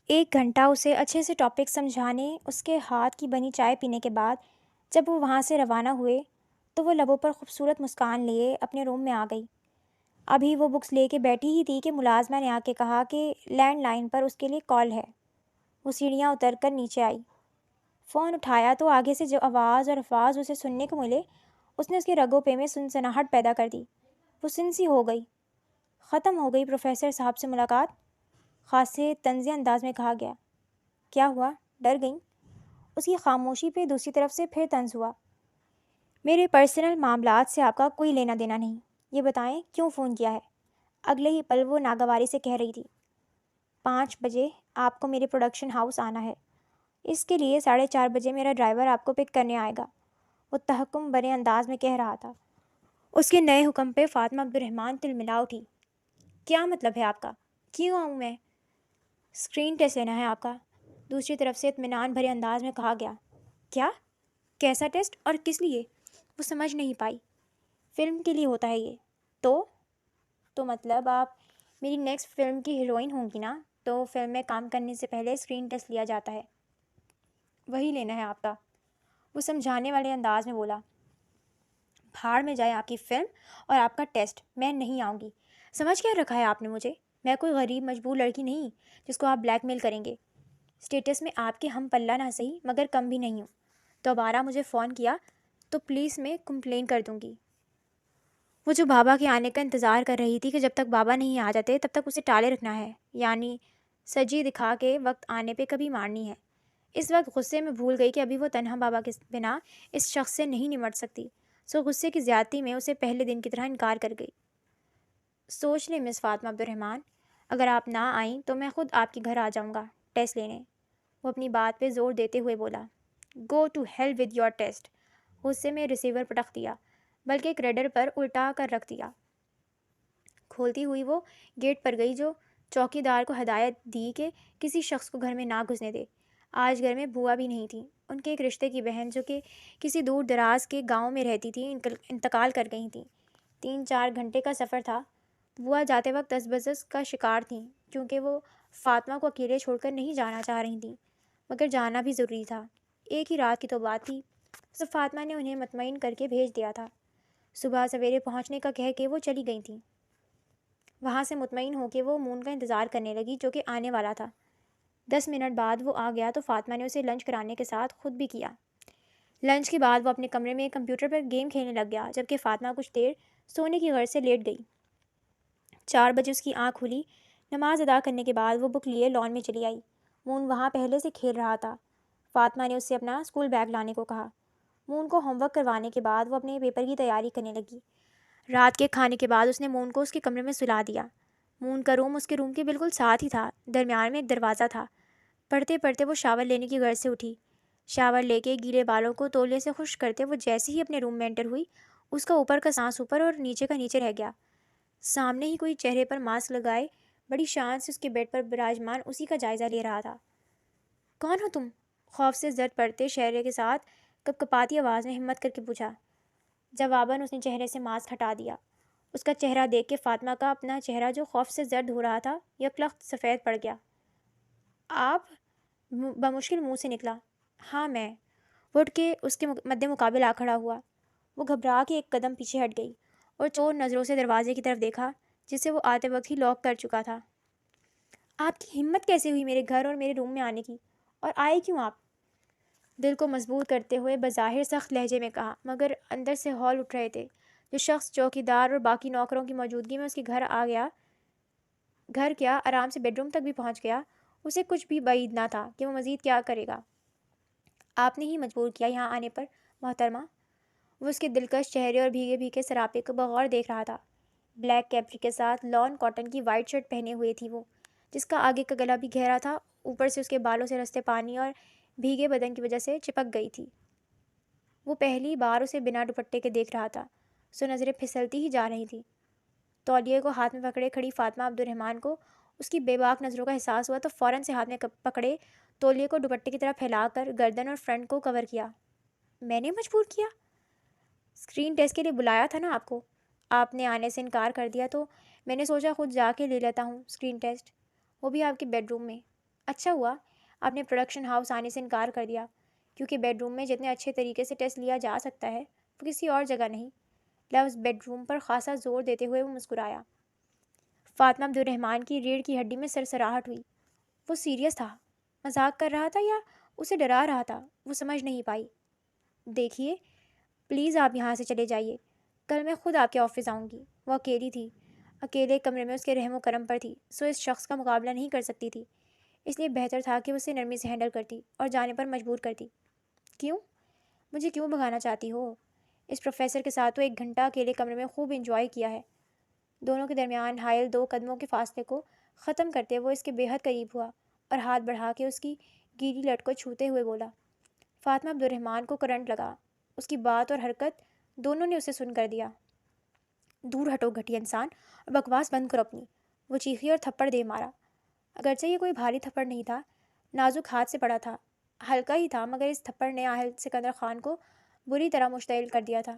1 گھنٹہ اسے اچھے سے ٹاپک سمجھانے، اس کے ہاتھ کی بنی چائے پینے کے بعد جب وہ وہاں سے روانہ ہوئے تو وہ لبوں پر خوبصورت مسکان لیے اپنے روم میں آ گئی۔ ابھی وہ بکس لے کے بیٹھی ہی تھی کہ ملازمہ نے آ کے کہا کہ لینڈ لائن پر اس کے لیے کال ہے۔ وہ سیڑھیاں اتر کر نیچے آئی، فون اٹھایا تو آگے سے جو آواز اور الفاظ اسے سننے کو ملے اس نے اس کے رگوں پہ میں سنسناہٹ پیدا کر دی۔ وہ سنسی ہو گئی۔ ختم ہو گئی پروفیسر صاحب سے ملاقات؟ خاصے طنزیہ انداز میں کہا گیا۔ کیا ہوا؟ ڈر گئیں؟ اس کی خاموشی پہ دوسری طرف سے پھر طنز ہوا۔ میرے پرسنل معاملات سے آپ کا کوئی لینا دینا نہیں، یہ بتائیں کیوں فون کیا ہے؟ اگلے ہی پل وہ ناگواری سے کہہ رہی تھی، 5 بجے آپ کو میرے پروڈکشن ہاؤس آنا ہے، اس کے لیے 4:30 بجے میرا ڈرائیور آپ کو پک کرنے آئے گا، وہ تحکم برے انداز میں کہہ رہا تھا۔ اس کے نئے حکم پہ فاطمہ عبد الرحمن تلملا اٹھی۔ کیا مطلب ہے آپ کا؟ کیوں آؤں میں؟ اسکرین ٹیسٹ لینا ہے آپ کا، دوسری طرف سے اطمینان بھرے انداز میں کہا گیا۔ کیا؟ کیسا ٹیسٹ اور کس لیے؟ وہ سمجھ نہیں پائی۔ فلم کے لیے ہوتا ہے یہ۔ تو مطلب آپ میری نیکسٹ فلم کی ہیروئن ہوں گی نا، تو فلم میں کام کرنے سے پہلے اسکرین ٹیسٹ لیا جاتا ہے، وہی لینا ہے آپ کا، وہ سمجھانے والے انداز میں بولا۔ بھاڑ میں جائے آپ کی فلم اور آپ کا ٹیسٹ، میں نہیں آؤں گی۔ سمجھ کیا رکھا ہے آپ نے مجھے؟ میں کوئی غریب مجبور لڑکی نہیں جس کو آپ بلیک میل کریں گے۔ اسٹیٹس میں آپ کے ہم پلہ نہ صحیح مگر کم بھی نہیں ہوں، دوبارہ مجھے فون کیا تو پولیس میں کمپلین کر دوں گی۔ وہ جو بابا کے آنے کا انتظار کر رہی تھی کہ جب تک بابا نہیں آ جاتے تب تک اسے ٹالے رکھنا ہے، یعنی سجی دکھا کے وقت آنے پہ کبھی مارنی ہے۔ اس وقت غصے میں بھول گئی کہ ابھی وہ تنہا بابا کے بنا اس شخص سے نہیں نمٹ سکتی، سو غصے کی زیادتی میں اسے پہلے دن کی طرح انکار کر گئی۔ سوچ لیں مس فاطمہ عبد الرحمن، اگر آپ نہ آئیں تو میں خود آپ کے گھر آ جاؤں گا ٹیسٹ لینے، وہ اپنی بات پہ زور دیتے ہوئے بولا۔ Go to hell with your taste, غصے میں ریسیور پٹخ دیا، بلکہ ایک ریڈر پر الٹا کر رکھ دیا۔ کھولتی ہوئی وہ گیٹ پر گئی جو چوکیدار کو ہدایت دی کہ کسی شخص کو گھر میں نہ گھسنے دے۔ آج گھر میں بوا بھی نہیں تھی، ان کے ایک رشتے کی بہن جو کہ کسی دور دراز کے گاؤں میں رہتی تھی انتقال کر گئی تھیں۔ 3-4 گھنٹے کا سفر تھا۔ بوا جاتے وقت تذبذب کا شکار تھیں کیونکہ وہ فاطمہ کو اکیلے چھوڑ کر نہیں جانا چاہ رہی تھیں، مگر جانا بھی ضروری تھا، ایک ہی رات کی تو بات تھی، سو فاطمہ نے انہیں مطمئن کر کے بھیج دیا تھا۔ صبح سویرے پہنچنے کا کہہ کے وہ چلی گئی تھیں۔ وہاں سے مطمئن ہو کے وہ مون کا انتظار کرنے لگی جو کہ آنے والا تھا۔ 10 منٹ بعد وہ آ گیا تو فاطمہ نے اسے لنچ کرانے کے ساتھ خود بھی کیا۔ لنچ کے بعد وہ اپنے کمرے میں کمپیوٹر پر گیم کھیلنے لگ گیا، جبکہ فاطمہ کچھ دیر سونے کی غرض سے لیٹ گئی۔ 4 بجے اس کی آنکھ کھلی۔ نماز ادا کرنے کے بعد وہ بک لیے لان میں چلی آئی۔ مون وہاں پہلے سے کھیل رہا تھا۔ فاطمہ نے اس سے اپنا اسکول بیگ لانے کو کہا۔ مون کو ہوم ورک کروانے کے بعد وہ اپنے پیپر کی تیاری کرنے لگی۔ رات کے کھانے کے بعد اس نے مون کو اس کے کمرے میں سلا دیا۔ مون کا روم اس کے روم کے بالکل ساتھ ہی تھا، درمیان میں ایک دروازہ تھا۔ پڑھتے پڑھتے وہ شاور لینے کی غرض سے اٹھی۔ شاور لے کے گیلے بالوں کو تولیے سے خشک کرتے وہ جیسے ہی اپنے روم میں انٹر ہوئی، اس کا اوپر کا سانس اوپر اور نیچے کا نیچے رہ گیا۔ سامنے ہی کوئی چہرے پر ماسک لگائے بڑی شان سے اس کے بیڈ پر براجمان اسی کا جائزہ لے رہا تھا۔ کون ہو تم؟ خوف سے زد پڑتے چہرے کے ساتھ کپکپاتی آواز میں ہمت کر کے پوچھا۔ جواباً اس نے چہرے سے ماسک ہٹا دیا۔ اس کا چہرہ دیکھ کے فاطمہ کا اپنا چہرہ جو خوف سے زرد ہو رہا تھا یکلخت سفید پڑ گیا۔ آپ؟ بمشکل منہ سے نکلا۔ ہاں میں۔ وہ اٹھ کے اس کے مد مقابل آ کھڑا ہوا۔ وہ گھبرا کے ایک قدم پیچھے ہٹ گئی اور چور نظروں سے دروازے کی طرف دیکھا جسے وہ آتے وقت ہی لاک کر چکا تھا۔ آپ کی ہمت کیسے ہوئی میرے گھر اور میرے روم میں آنے کی، اور آئے کیوں آپ؟ دل کو مضبوط کرتے ہوئے بظاہر سخت لہجے میں کہا، مگر اندر سے ہول اٹھ رہے تھے۔ جو شخص چوکیدار اور باقی نوکروں کی موجودگی میں اس کے گھر آ گیا، گھر کیا آرام سے بیڈ روم تک بھی پہنچ گیا، اسے کچھ بھی بعید نہ تھا کہ وہ مزید کیا کرے گا۔ آپ نے ہی مجبور کیا یہاں آنے پر محترمہ۔ وہ اس کے دلکش چہرے اور بھیگے بھیگے سراپے کو بغور دیکھ رہا تھا۔ بلیک کیپری کے ساتھ لان کاٹن کی وائٹ شرٹ پہنے ہوئے تھی وہ، جس کا آگے کا گلا بھی گہرا تھا، اوپر سے اس کے بالوں سے رستے پانی اور بھیگے بدن کی وجہ سے چپک گئی تھی۔ وہ پہلی بار اسے بنا دوپٹے کے دیکھ رہا تھا، سو نظریں پھسلتی ہی جا رہی تھی۔ تولیے کو ہاتھ میں پکڑے کھڑی فاطمہ عبد الرحمن کو اس کی بے باک نظروں کا احساس ہوا تو فوراً سے ہاتھ میں پکڑے تولیے کو دوپٹے کی طرح پھیلا کر گردن اور فرنٹ کو کور کیا۔ میں نے مجبور کیا؟ اسکرین ٹیسٹ کے لیے بلایا تھا نا آپ کو، آپ نے آنے سے انکار کر دیا تو میں نے سوچا خود جا کے لے لیتا ہوں اسکرین ٹیسٹ، وہ بھی آپ کے بیڈ روم میں۔ اچھا ہوا آپ نے پروڈکشن ہاؤس آنے سے انکار کر دیا، کیونکہ بیڈ روم میں جتنے اچھے طریقے سے ٹیسٹ لیا جا سکتا ہے وہ کسی اور جگہ نہیں۔ لفظ بیڈ روم پر خاصا زور دیتے ہوئے وہ مسکرایا۔ فاطمہ عبد الرحمن کی ریڑھ کی ہڈی میں سرسراہٹ ہوئی۔ وہ سیریس تھا، مذاق کر رہا تھا یا اسے ڈرا رہا تھا، وہ سمجھ نہیں پائی۔ دیکھیے، پلیز آپ یہاں سے چلے جائیے، کل میں خود آپ کے آفس آؤں گی۔ وہ اکیلی تھی، اکیلے کمرے میں اس کے رحم و کرم پر تھی، سو اس شخص کا مقابلہ نہیں کر سکتی تھی، اس لیے بہتر تھا کہ اسے نرمی سے ہینڈل کرتی اور جانے پر مجبور کرتی۔ کیوں؟ مجھے کیوں بھگانا چاہتی ہو؟ اس پروفیسر کے ساتھ تو 1 گھنٹہ اکیلے کمرے میں خوب انجوائے کیا ہے۔ دونوں کے درمیان حائل 2 قدموں کے فاصلے کو ختم کرتے وہ اس کے بے حد قریب ہوا اور ہاتھ بڑھا کے اس کی گیلی لٹ کو چھوتے ہوئے بولا۔ فاطمہ عبد الرحمن کو کرنٹ لگا، اس کی بات اور حرکت دونوں نے اسے سن کر دیا۔ دور ہٹو گھٹیا انسان، اور بکواس بند کرو اپنی، وہ چیخی اور تھپڑ دے مارا۔ اگرچہ یہ کوئی بھاری تھپڑ نہیں تھا، نازک ہاتھ سے پڑا تھا، ہلکا ہی تھا، مگر اس تھپڑ نے آہل سکندر خان کو بری طرح مشتعل کر دیا تھا۔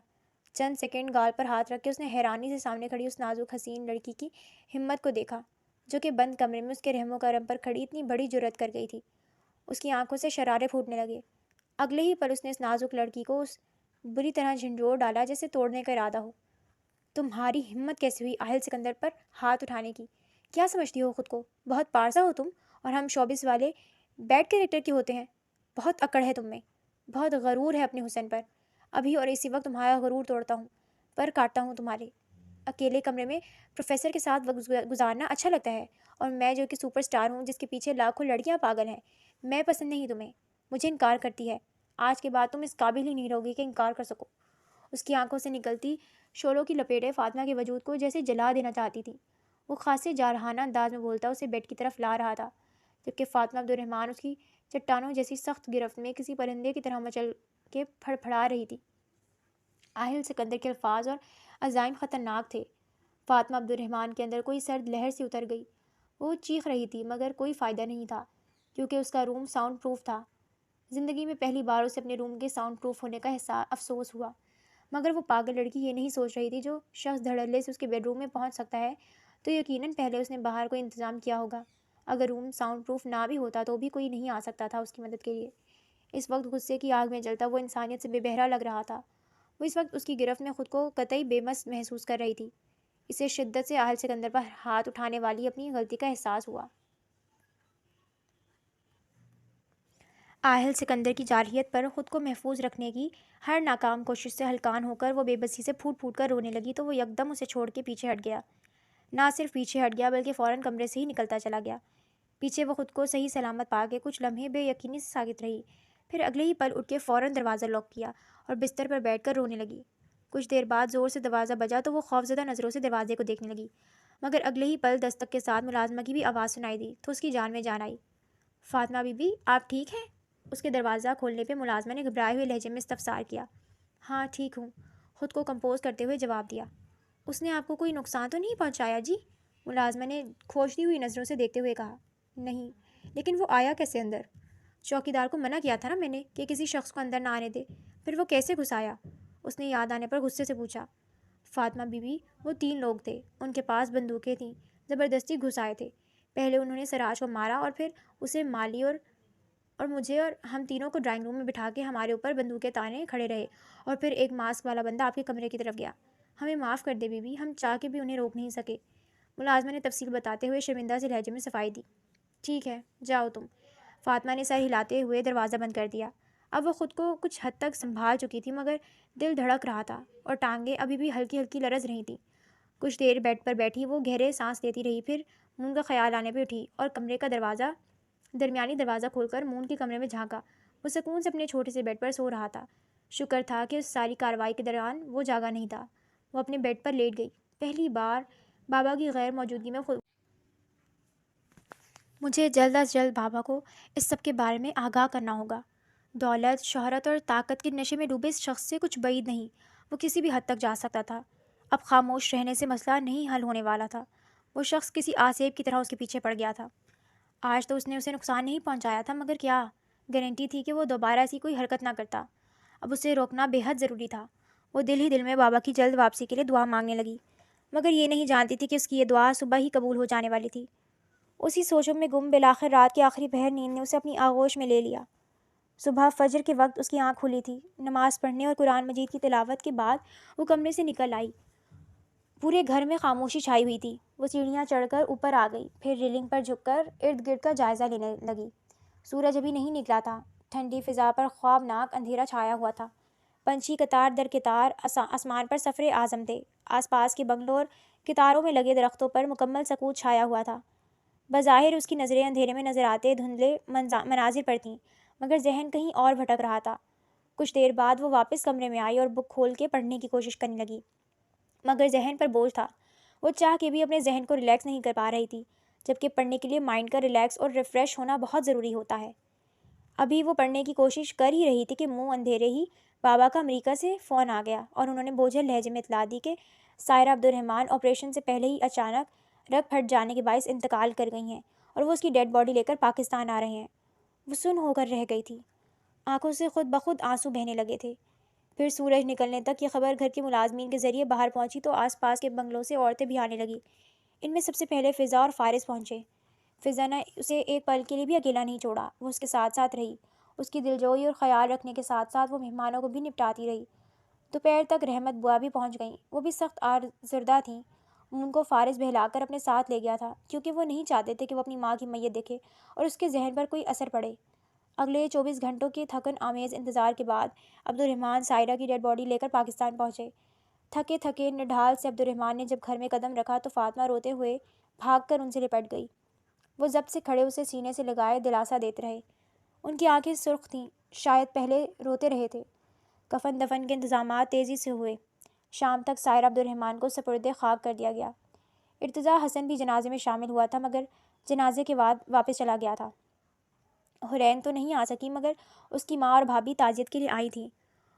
چند سیکنڈ گال پر ہاتھ رکھ کے اس نے حیرانی سے سامنے کھڑی اس نازک حسین لڑکی کی ہمت کو دیکھا، جو کہ بند کمرے میں اس کے رحم و کرم پر کھڑی اتنی بڑی جرأت کر گئی تھی۔ اس کی آنکھوں سے شرارے پھوٹنے لگے۔ اگلے ہی پل اس نے اس نازک لڑکی کو اس بری طرح جھنجھوڑ ڈالا جیسے توڑنے کا ارادہ ہو۔ تمہاری ہمت کیسے ہوئی آہل سکندر پر ہاتھ اٹھانے کی؟ کیا سمجھتی ہو خود کو؟ بہت پارسا ہو تم، اور ہم شوبس والے بیڈ کریکٹر کے ہوتے ہیں۔ بہت اکڑ ہے تم میں، بہت غرور ہے اپنے حسن پر۔ ابھی اور اسی وقت تمہارا غرور توڑتا ہوں، پر کاٹتا ہوں تمہارے۔ اکیلے کمرے میں پروفیسر کے ساتھ وقت گزارنا اچھا لگتا ہے، اور میں جو کہ سپر سٹار ہوں، جس کے پیچھے لاکھوں لڑکیاں پاگل ہیں، میں پسند نہیں تمہیں، مجھے انکار کرتی ہے۔ آج کے بعد تم اس قابل ہی نہیں رہوگی کہ انکار کر سکو۔ اس کی آنکھوں سے نکلتی شعلوں کی لپیٹیں فاطمہ کے وجود کو جیسے جلا دینا چاہتی تھیں۔ وہ خاصے جارحانہ انداز میں بولتا اسے بیڈ کی طرف لا رہا تھا، جبکہ فاطمہ عبد الرحمن اس کی چٹانوں جیسی سخت گرفت میں کسی پرندے کی طرح مچل کے پھڑپھڑا رہی تھی۔ آہل سکندر کے الفاظ اور عزائم خطرناک تھے۔ فاطمہ عبد الرحمن کے اندر کوئی سرد لہر سی اتر گئی۔ وہ چیخ رہی تھی، مگر کوئی فائدہ نہیں تھا، کیونکہ اس کا روم ساؤنڈ پروف تھا۔ زندگی میں پہلی بار اسے اپنے روم کے ساؤنڈ پروف ہونے کا افسوس ہوا، مگر وہ پاگل لڑکی یہ نہیں سوچ رہی تھی جو شخص دھڑلے سے اس کے بیڈ روم میں پہنچ سکتا ہے تو یقیناً پہلے اس نے باہر کوئی انتظام کیا ہوگا۔ اگر روم ساؤنڈ پروف نہ بھی ہوتا تو بھی کوئی نہیں آ سکتا تھا اس کی مدد کے لیے۔ اس وقت غصے کی آگ میں جلتا وہ انسانیت سے بے بہرا لگ رہا تھا۔ وہ اس وقت اس کی گرفت میں خود کو قطعی بے بس محسوس کر رہی تھی۔ اسے شدت سے آہل سکندر پر ہاتھ اٹھانے والی اپنی غلطی کا احساس ہوا۔ آہل سکندر کی جارحیت پر خود کو محفوظ رکھنے کی ہر ناکام کوشش سے ہلکان ہو کر وہ بے بسی سے پھوٹ پھوٹ کر رونے لگی تو وہ یکدم اسے چھوڑ کے پیچھے ہٹ گیا۔ نہ صرف پیچھے ہٹ گیا بلکہ فوراً کمرے سے ہی نکلتا چلا گیا۔ پیچھے وہ خود کو صحیح سلامت پا کے کچھ لمحے بے یقینی سے ساکت رہی، پھر اگلے ہی پل اٹھ کے فوراً دروازہ لاک کیا اور بستر پر بیٹھ کر رونے لگی۔ کچھ دیر بعد زور سے دروازہ بجا تو وہ خوفزدہ نظروں سے دروازے کو دیکھنے لگی، مگر اگلے ہی پل دستک کے ساتھ ملازمہ کی بھی آواز سنائی دی تو اس کی جان میں جان آئی۔ فاطمہ بی بی، آپ ٹھیک ہیں؟ اس کے دروازہ کھولنے پہ ملازمہ نے گھبرائے ہوئے لہجے میں استفسار کیا۔ ہاں ٹھیک ہوں، خود کو کمپوز کرتے ہوئے جواب دیا۔ اس نے آپ کو کوئی نقصان تو نہیں پہنچایا جی؟ ملازمہ نے کھوجتی ہوئی نظروں سے دیکھتے ہوئے کہا۔ نہیں، لیکن وہ آیا کیسے اندر؟ چوکیدار کو منع کیا تھا نا میں نے کہ کسی شخص کو اندر نہ آنے دے، پھر وہ کیسے گھس آیا؟ اس نے یاد آنے پر غصے سے پوچھا۔ فاطمہ بی بی، وہ 3 لوگ تھے، ان کے پاس بندوقیں تھیں، زبردستی گھس آئے تھے۔ پہلے انہوں نے سراج کو مارا اور پھر اسے مالی اور مجھے اور ہم تینوں کو ڈرائنگ روم میں بٹھا کے ہمارے اوپر بندوقیں تانے کھڑے رہے، اور پھر ایک ماسک والا بندہ آپ کے کمرے کی طرف گیا۔ ہمیں معاف کر دے بی بی، ہم چاہ کے بھی انہیں روک نہیں سکے۔ ملازمہ نے تفصیل بتاتے ہوئے شرمندہ سے لہجے میں صفائی دی۔ ٹھیک ہے، جاؤ تم۔ فاطمہ نے سر ہلاتے ہوئے دروازہ بند کر دیا۔ اب وہ خود کو کچھ حد تک سنبھال چکی تھی، مگر دل دھڑک رہا تھا اور ٹانگیں ابھی بھی ہلکی ہلکی لرز رہی تھیں۔ کچھ دیر بیڈ پر بیٹھی وہ گہرے سانس لیتی رہی، پھر مون کا خیال آنے پہ اٹھی اور کمرے کا درمیانی دروازہ کھول کر مون کے کمرے میں جھانکا۔ وہ سکون سے اپنے چھوٹے سے بیڈ پر سو رہا تھا۔ شکر تھا کہ اس ساری کارروائی کے دوران وہ جاگا نہیں تھا۔ وہ اپنے بیڈ پر لیٹ گئی۔ پہلی بار بابا کی غیر موجودگی میں مجھے جلد از جلد بابا کو اس سب کے بارے میں آگاہ کرنا ہوگا۔ دولت، شہرت اور طاقت کے نشے میں ڈوبے اس شخص سے کچھ بعید نہیں، وہ کسی بھی حد تک جا سکتا تھا۔ اب خاموش رہنے سے مسئلہ نہیں حل ہونے والا تھا۔ وہ شخص کسی آسیب کی طرح اس کے پیچھے پڑ گیا تھا۔ آج تو اس نے اسے نقصان نہیں پہنچایا تھا، مگر کیا گارنٹی تھی کہ وہ دوبارہ ایسی کوئی حرکت نہ کرتا؟ اب اسے روکنا بے حد ضروری تھا۔ وہ دل ہی دل میں بابا کی جلد واپسی کے لیے دعا مانگنے لگی، مگر یہ نہیں جانتی تھی کہ اس کی یہ دعا صبح ہی قبول ہو جانے والی تھی۔ اسی سوچوں میں گم بالآخر رات کی آخری پہر نیند نے اسے اپنی آغوش میں لے لیا۔ صبح فجر کے وقت اس کی آنکھ کھلی تھی۔ نماز پڑھنے اور قرآن مجید کی تلاوت کے بعد وہ کمرے سے نکل آئی۔ پورے گھر میں خاموشی چھائی ہوئی تھی۔ وہ سیڑھیاں چڑھ کر اوپر آ گئی، پھر ریلنگ پر جھک کر ارد گرد کا جائزہ لینے لگی۔ سورج ابھی نہیں نکلا تھا۔ ٹھنڈی فضا پر خوابناک اندھیرا چھایا ہوا تھا۔ پنچھی قطار در قطار آسمان پر سفر اعظم تھے۔ آس پاس کے بنگلوں اور قطاروں میں لگے درختوں پر مکمل سکوت چھایا ہوا تھا۔ بظاہر اس کی نظریں اندھیرے میں نظر آتے دھندلے مناظر پر تھیں، مگر ذہن کہیں اور بھٹک رہا تھا۔ کچھ دیر بعد وہ واپس کمرے میں آئی اور بک کھول کے پڑھنے کی کوشش کرنے لگی، مگر ذہن پر بوجھ تھا۔ وہ چاہ کے بھی اپنے ذہن کو ریلیکس نہیں کر پا رہی تھی، جبکہ پڑھنے کے لیے مائنڈ کا ریلیکس اور ریفریش ہونا بہت ضروری ہوتا ہے۔ ابھی وہ پڑھنے کی کوشش کر ہی رہی تھی کہ منہ اندھیرے ہی بابا کا امریکہ سے فون آ گیا اور انہوں نے بوجھل لہجے میں اطلاع دی کہ سائرہ عبدالرحمن آپریشن سے پہلے ہی اچانک رگ پھٹ جانے کے باعث انتقال کر گئی ہیں اور وہ اس کی ڈیڈ باڈی لے کر پاکستان آ رہے ہیں۔ وہ سن ہو کر رہ گئی تھی۔ آنکھوں سے خود بخود آنسو بہنے لگے تھے۔ پھر سورج نکلنے تک یہ خبر گھر کے ملازمین کے ذریعے باہر پہنچی تو آس پاس کے بنگلوں سے عورتیں بھی آنے لگیں۔ ان میں سب سے پہلے فضا اور فارس پہنچے۔ فضا نے اسے ایک پل کے لیے بھی اکیلا نہیں چھوڑا، وہ اس کے ساتھ ساتھ رہی۔ اس کی دلجوئی اور خیال رکھنے کے ساتھ ساتھ وہ مہمانوں کو بھی نپٹاتی رہی۔ دوپہر تک رحمت بوا بھی پہنچ گئیں۔ وہ بھی سخت آزردہ تھیں۔ ان کو فارس بہلا کر اپنے ساتھ لے گیا تھا، کیونکہ وہ نہیں چاہتے تھے کہ وہ اپنی ماں کی میت دیکھے اور اس کے ذہن پر کوئی اثر پڑے۔ اگلے 24 گھنٹوں کے تھکن آمیز انتظار کے بعد عبدالرحمن سائرہ کی ڈیڈ باڈی لے کر پاکستان پہنچے۔ تھکے تھکے نڈھال سے عبدالرحمن نے جب گھر میں قدم رکھا تو فاطمہ روتے ہوئے بھاگ کر ان سے لپٹ گئی۔ وہ ضبط سے کھڑے اسے سینے سے لگائے دلاسا دیتے رہے۔ ان کی آنکھیں سرخ تھیں، شاید پہلے روتے رہے تھے۔ کفن دفن کے انتظامات تیزی سے ہوئے۔ شام تک سائرہ عبدالرحمن کو سپرد خاک کر دیا گیا۔ ارتضیٰ حسن بھی جنازے میں شامل ہوا تھا، مگر جنازے کے بعد واپس چلا گیا تھا۔ حرین تو نہیں آ سکی، مگر اس کی ماں اور بھابھی تعزیت کے لیے آئی تھیں۔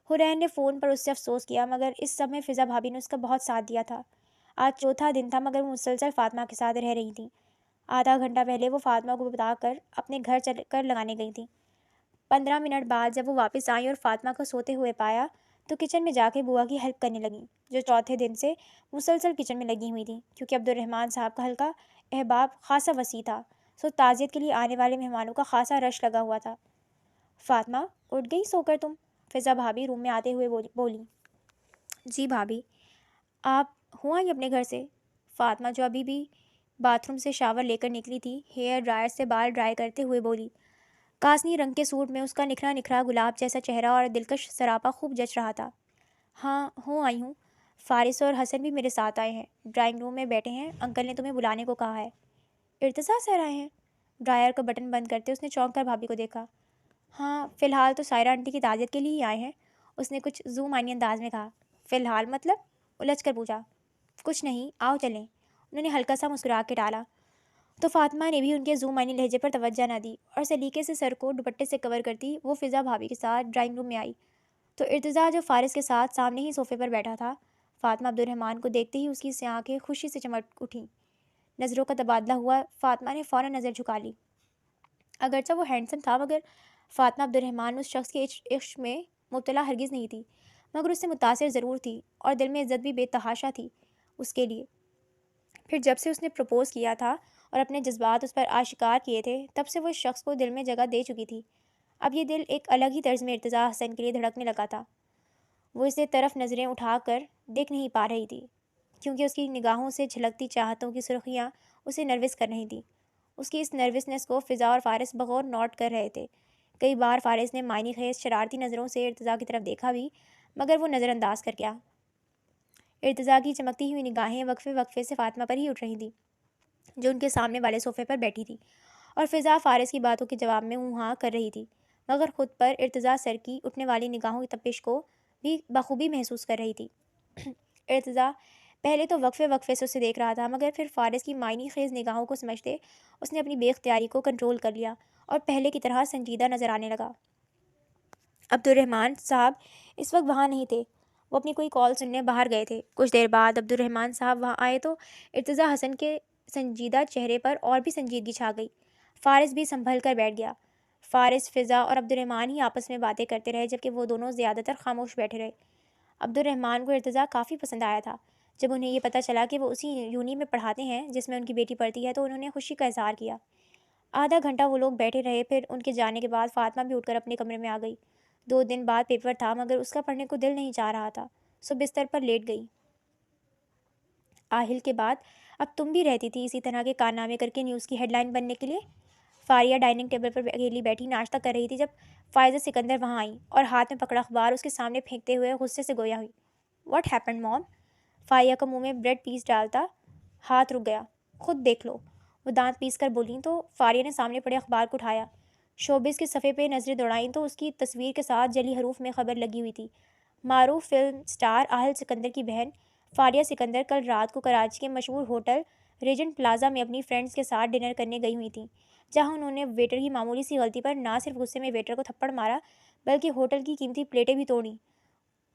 حرین نے فون پر اس سے افسوس کیا، مگر اس سب میں فضا بھابھی نے اس کا بہت ساتھ دیا تھا۔ آج چوتھا دن تھا، مگر وہ مسلسل فاطمہ کے ساتھ رہ رہی تھیں۔ آدھا گھنٹہ پہلے وہ فاطمہ کو بتا کر اپنے گھر چل کر لگانے گئی تھیں۔ 15 منٹ بعد جب وہ واپس آئیں اور فاطمہ کو سوتے ہوئے پایا تو کچن میں جا کے بوا کی ہیلپ کرنے لگیں، جو چوتھے دن سے مسلسل کچن میں لگی ہوئی تھیں۔ کیونکہ عبدالرحمن صاحب کا حلقہ احباب خاصا وسیع تھا، سو تعزیت کے لیے آنے والے مہمانوں کا خاصا رش لگا ہوا تھا۔ فاطمہ اٹھ گئی سو کر تم؟ فضا بھابھی روم میں آتے ہوئے بولی۔ جی بھابھی، آپ ہو آئی اپنے گھر سے؟ فاطمہ جو ابھی بھی باتھ روم سے شاور لے کر نکلی تھی، ہیئر ڈرائر سے بال ڈرائی کرتے ہوئے بولی۔ کاسنی رنگ کے سوٹ میں اس کا نکھرا نکھرا گلاب جیسا چہرہ اور دلکش سراپا خوب جچ رہا تھا۔ ہاں ہو آئی ہوں، فارس اور حسن بھی میرے ساتھ آئے ہیں، ڈرائنگ روم میں بیٹھے ہیں، انکل نے تمہیں بلانے کو کہا ہے۔ ارتضیٰ سر آئے ہیں؟ ڈرائر کا بٹن بند کرتے اس نے چونک کر بھابھی کو دیکھا۔ ہاں فی الحال تو سائرہ آنٹی کی تعزیت کے لیے ہی آئے ہیں، اس نے کچھ زو معنی انداز میں کہا۔ فی الحال مطلب؟ الجھ کر پوچھا۔ کچھ نہیں، آؤ چلیں، انہوں نے ہلکا سا مسکرا کے ٹالا۔ تو فاطمہ نے بھی ان کے زو معنی لہجے پر توجہ نہ دی اور سلیقے سے سر کو دوپٹے سے کور کرتی وہ فضا بھابھی کے ساتھ ڈرائنگ روم میں آئی تو ارتضیٰ جو فارس کے ساتھ سامنے ہی صوفے پر بیٹھا تھا، فاطمہ عبدالرحمن کو دیکھتے ہی اس کی آنکھیں خوشی سے چمک اٹھیں۔ نظروں کا تبادلہ ہوا، فاطمہ نے فوراً نظر جھکا لی۔ اگرچہ وہ ہینڈسم تھا، مگر فاطمہ عبدالرحمن اس شخص کے عشق میں مبتلا ہرگز نہیں تھی، مگر اس سے متاثر ضرور تھی اور دل میں عزت بھی بے تحاشا تھی اس کے لیے۔ پھر جب سے اس نے پرپوز کیا تھا اور اپنے جذبات اس پر آشکار کیے تھے، تب سے وہ اس شخص کو دل میں جگہ دے چکی تھی۔ اب یہ دل ایک الگ ہی طرز میں ارتضیٰ حسن کے لیے دھڑکنے لگا تھا۔ وہ اسے طرف نظریں اٹھا کر دیکھ نہیں پا رہی تھی، کیونکہ اس کی نگاہوں سے جھلکتی چاہتوں کی سرخیاں اسے نروس کر رہی تھیں۔ اس کی اس نروسنس کو فضا اور فارس بغور نوٹ کر رہے تھے۔ کئی بار فارس نے معنی خیز شرارتی نظروں سے ارتضیٰ کی طرف دیکھا بھی، مگر وہ نظر انداز کر گیا۔ ارتضیٰ کی چمکتی ہوئی نگاہیں وقفے وقفے سے فاطمہ پر ہی اٹھ رہی تھیں، جو ان کے سامنے والے صوفے پر بیٹھی تھی، اور فضا فارس کی باتوں کے جواب میں ہاں کر رہی تھی، مگر خود پر ارتضیٰ سر کی اٹھنے والی نگاہوں کی تپش کو بھی بخوبی محسوس کر رہی تھی۔ ارتضیٰ پہلے تو وقفے وقفے سے اسے دیکھ رہا تھا، مگر پھر فارس کی معنی خیز نگاہوں کو سمجھتے اس نے اپنی بے اختیاری کو کنٹرول کر لیا اور پہلے کی طرح سنجیدہ نظر آنے لگا۔ عبدالرحمن صاحب اس وقت وہاں نہیں تھے، وہ اپنی کوئی کال سننے باہر گئے تھے۔ کچھ دیر بعد عبدالرحمن صاحب وہاں آئے تو ارتضیٰ حسن کے سنجیدہ چہرے پر اور بھی سنجیدگی چھا گئی۔ فارس بھی سنبھل کر بیٹھ گیا۔ فارس، فضا اور عبدالرحمن ہی آپس میں باتیں کرتے رہے، جبکہ وہ دونوں زیادہ تر خاموش بیٹھے رہے۔ عبدالرحمن کو ارتضیٰ کافی پسند آیا تھا۔ جب انہیں یہ پتہ چلا کہ وہ اسی یونی میں پڑھاتے ہیں جس میں ان کی بیٹی پڑھتی ہے تو انہوں نے خوشی کا اظہار کیا۔ آدھا گھنٹہ وہ لوگ بیٹھے رہے، پھر ان کے جانے کے بعد فاطمہ بھی اٹھ کر اپنے کمرے میں آ گئی۔ 2 دن بعد پیپر تھا مگر اس کا پڑھنے کو دل نہیں چاہ رہا تھا، سو بستر پر لیٹ گئی۔ آہل کے بعد اب تم بھی رہتی تھی اسی طرح کے کارنامے کر کے نیوز کی ہیڈ لائن بننے کے لیے؟ فاریہ ڈائننگ ٹیبل پر اکیلی بیٹھی ناشتہ کر رہی تھی جب فائزہ سکندر وہاں آئی اور ہاتھ میں پکڑا اخبار اس کے سامنے پھینکتے ہوئے غصے سے گویا ہوئی۔ واٹ ہیپنڈ موم؟ فاریہ کا منہ میں بریڈ پیس ڈالتا ہاتھ رک گیا۔ خود دیکھ لو، وہ دانت پیس کر بولیں تو فاریہ نے سامنے پڑے اخبار کو اٹھایا۔ شوبز کے صفحے پہ نظریں دوڑائیں تو اس کی تصویر کے ساتھ جلی حروف میں خبر لگی ہوئی تھی۔ معروف فلم سٹار آہل سکندر کی بہن فاریہ سکندر کل رات کو کراچی کے مشہور ہوٹل ریجنٹ پلازا میں اپنی فرینڈز کے ساتھ ڈنر کرنے گئی ہوئی تھیں، جہاں انہوں نے ویٹر کی معمولی سی غلطی پر نہ صرف غصے میں ویٹر کو تھپڑ مارا بلکہ ہوٹل کی قیمتی پلیٹیں بھی توڑیں۔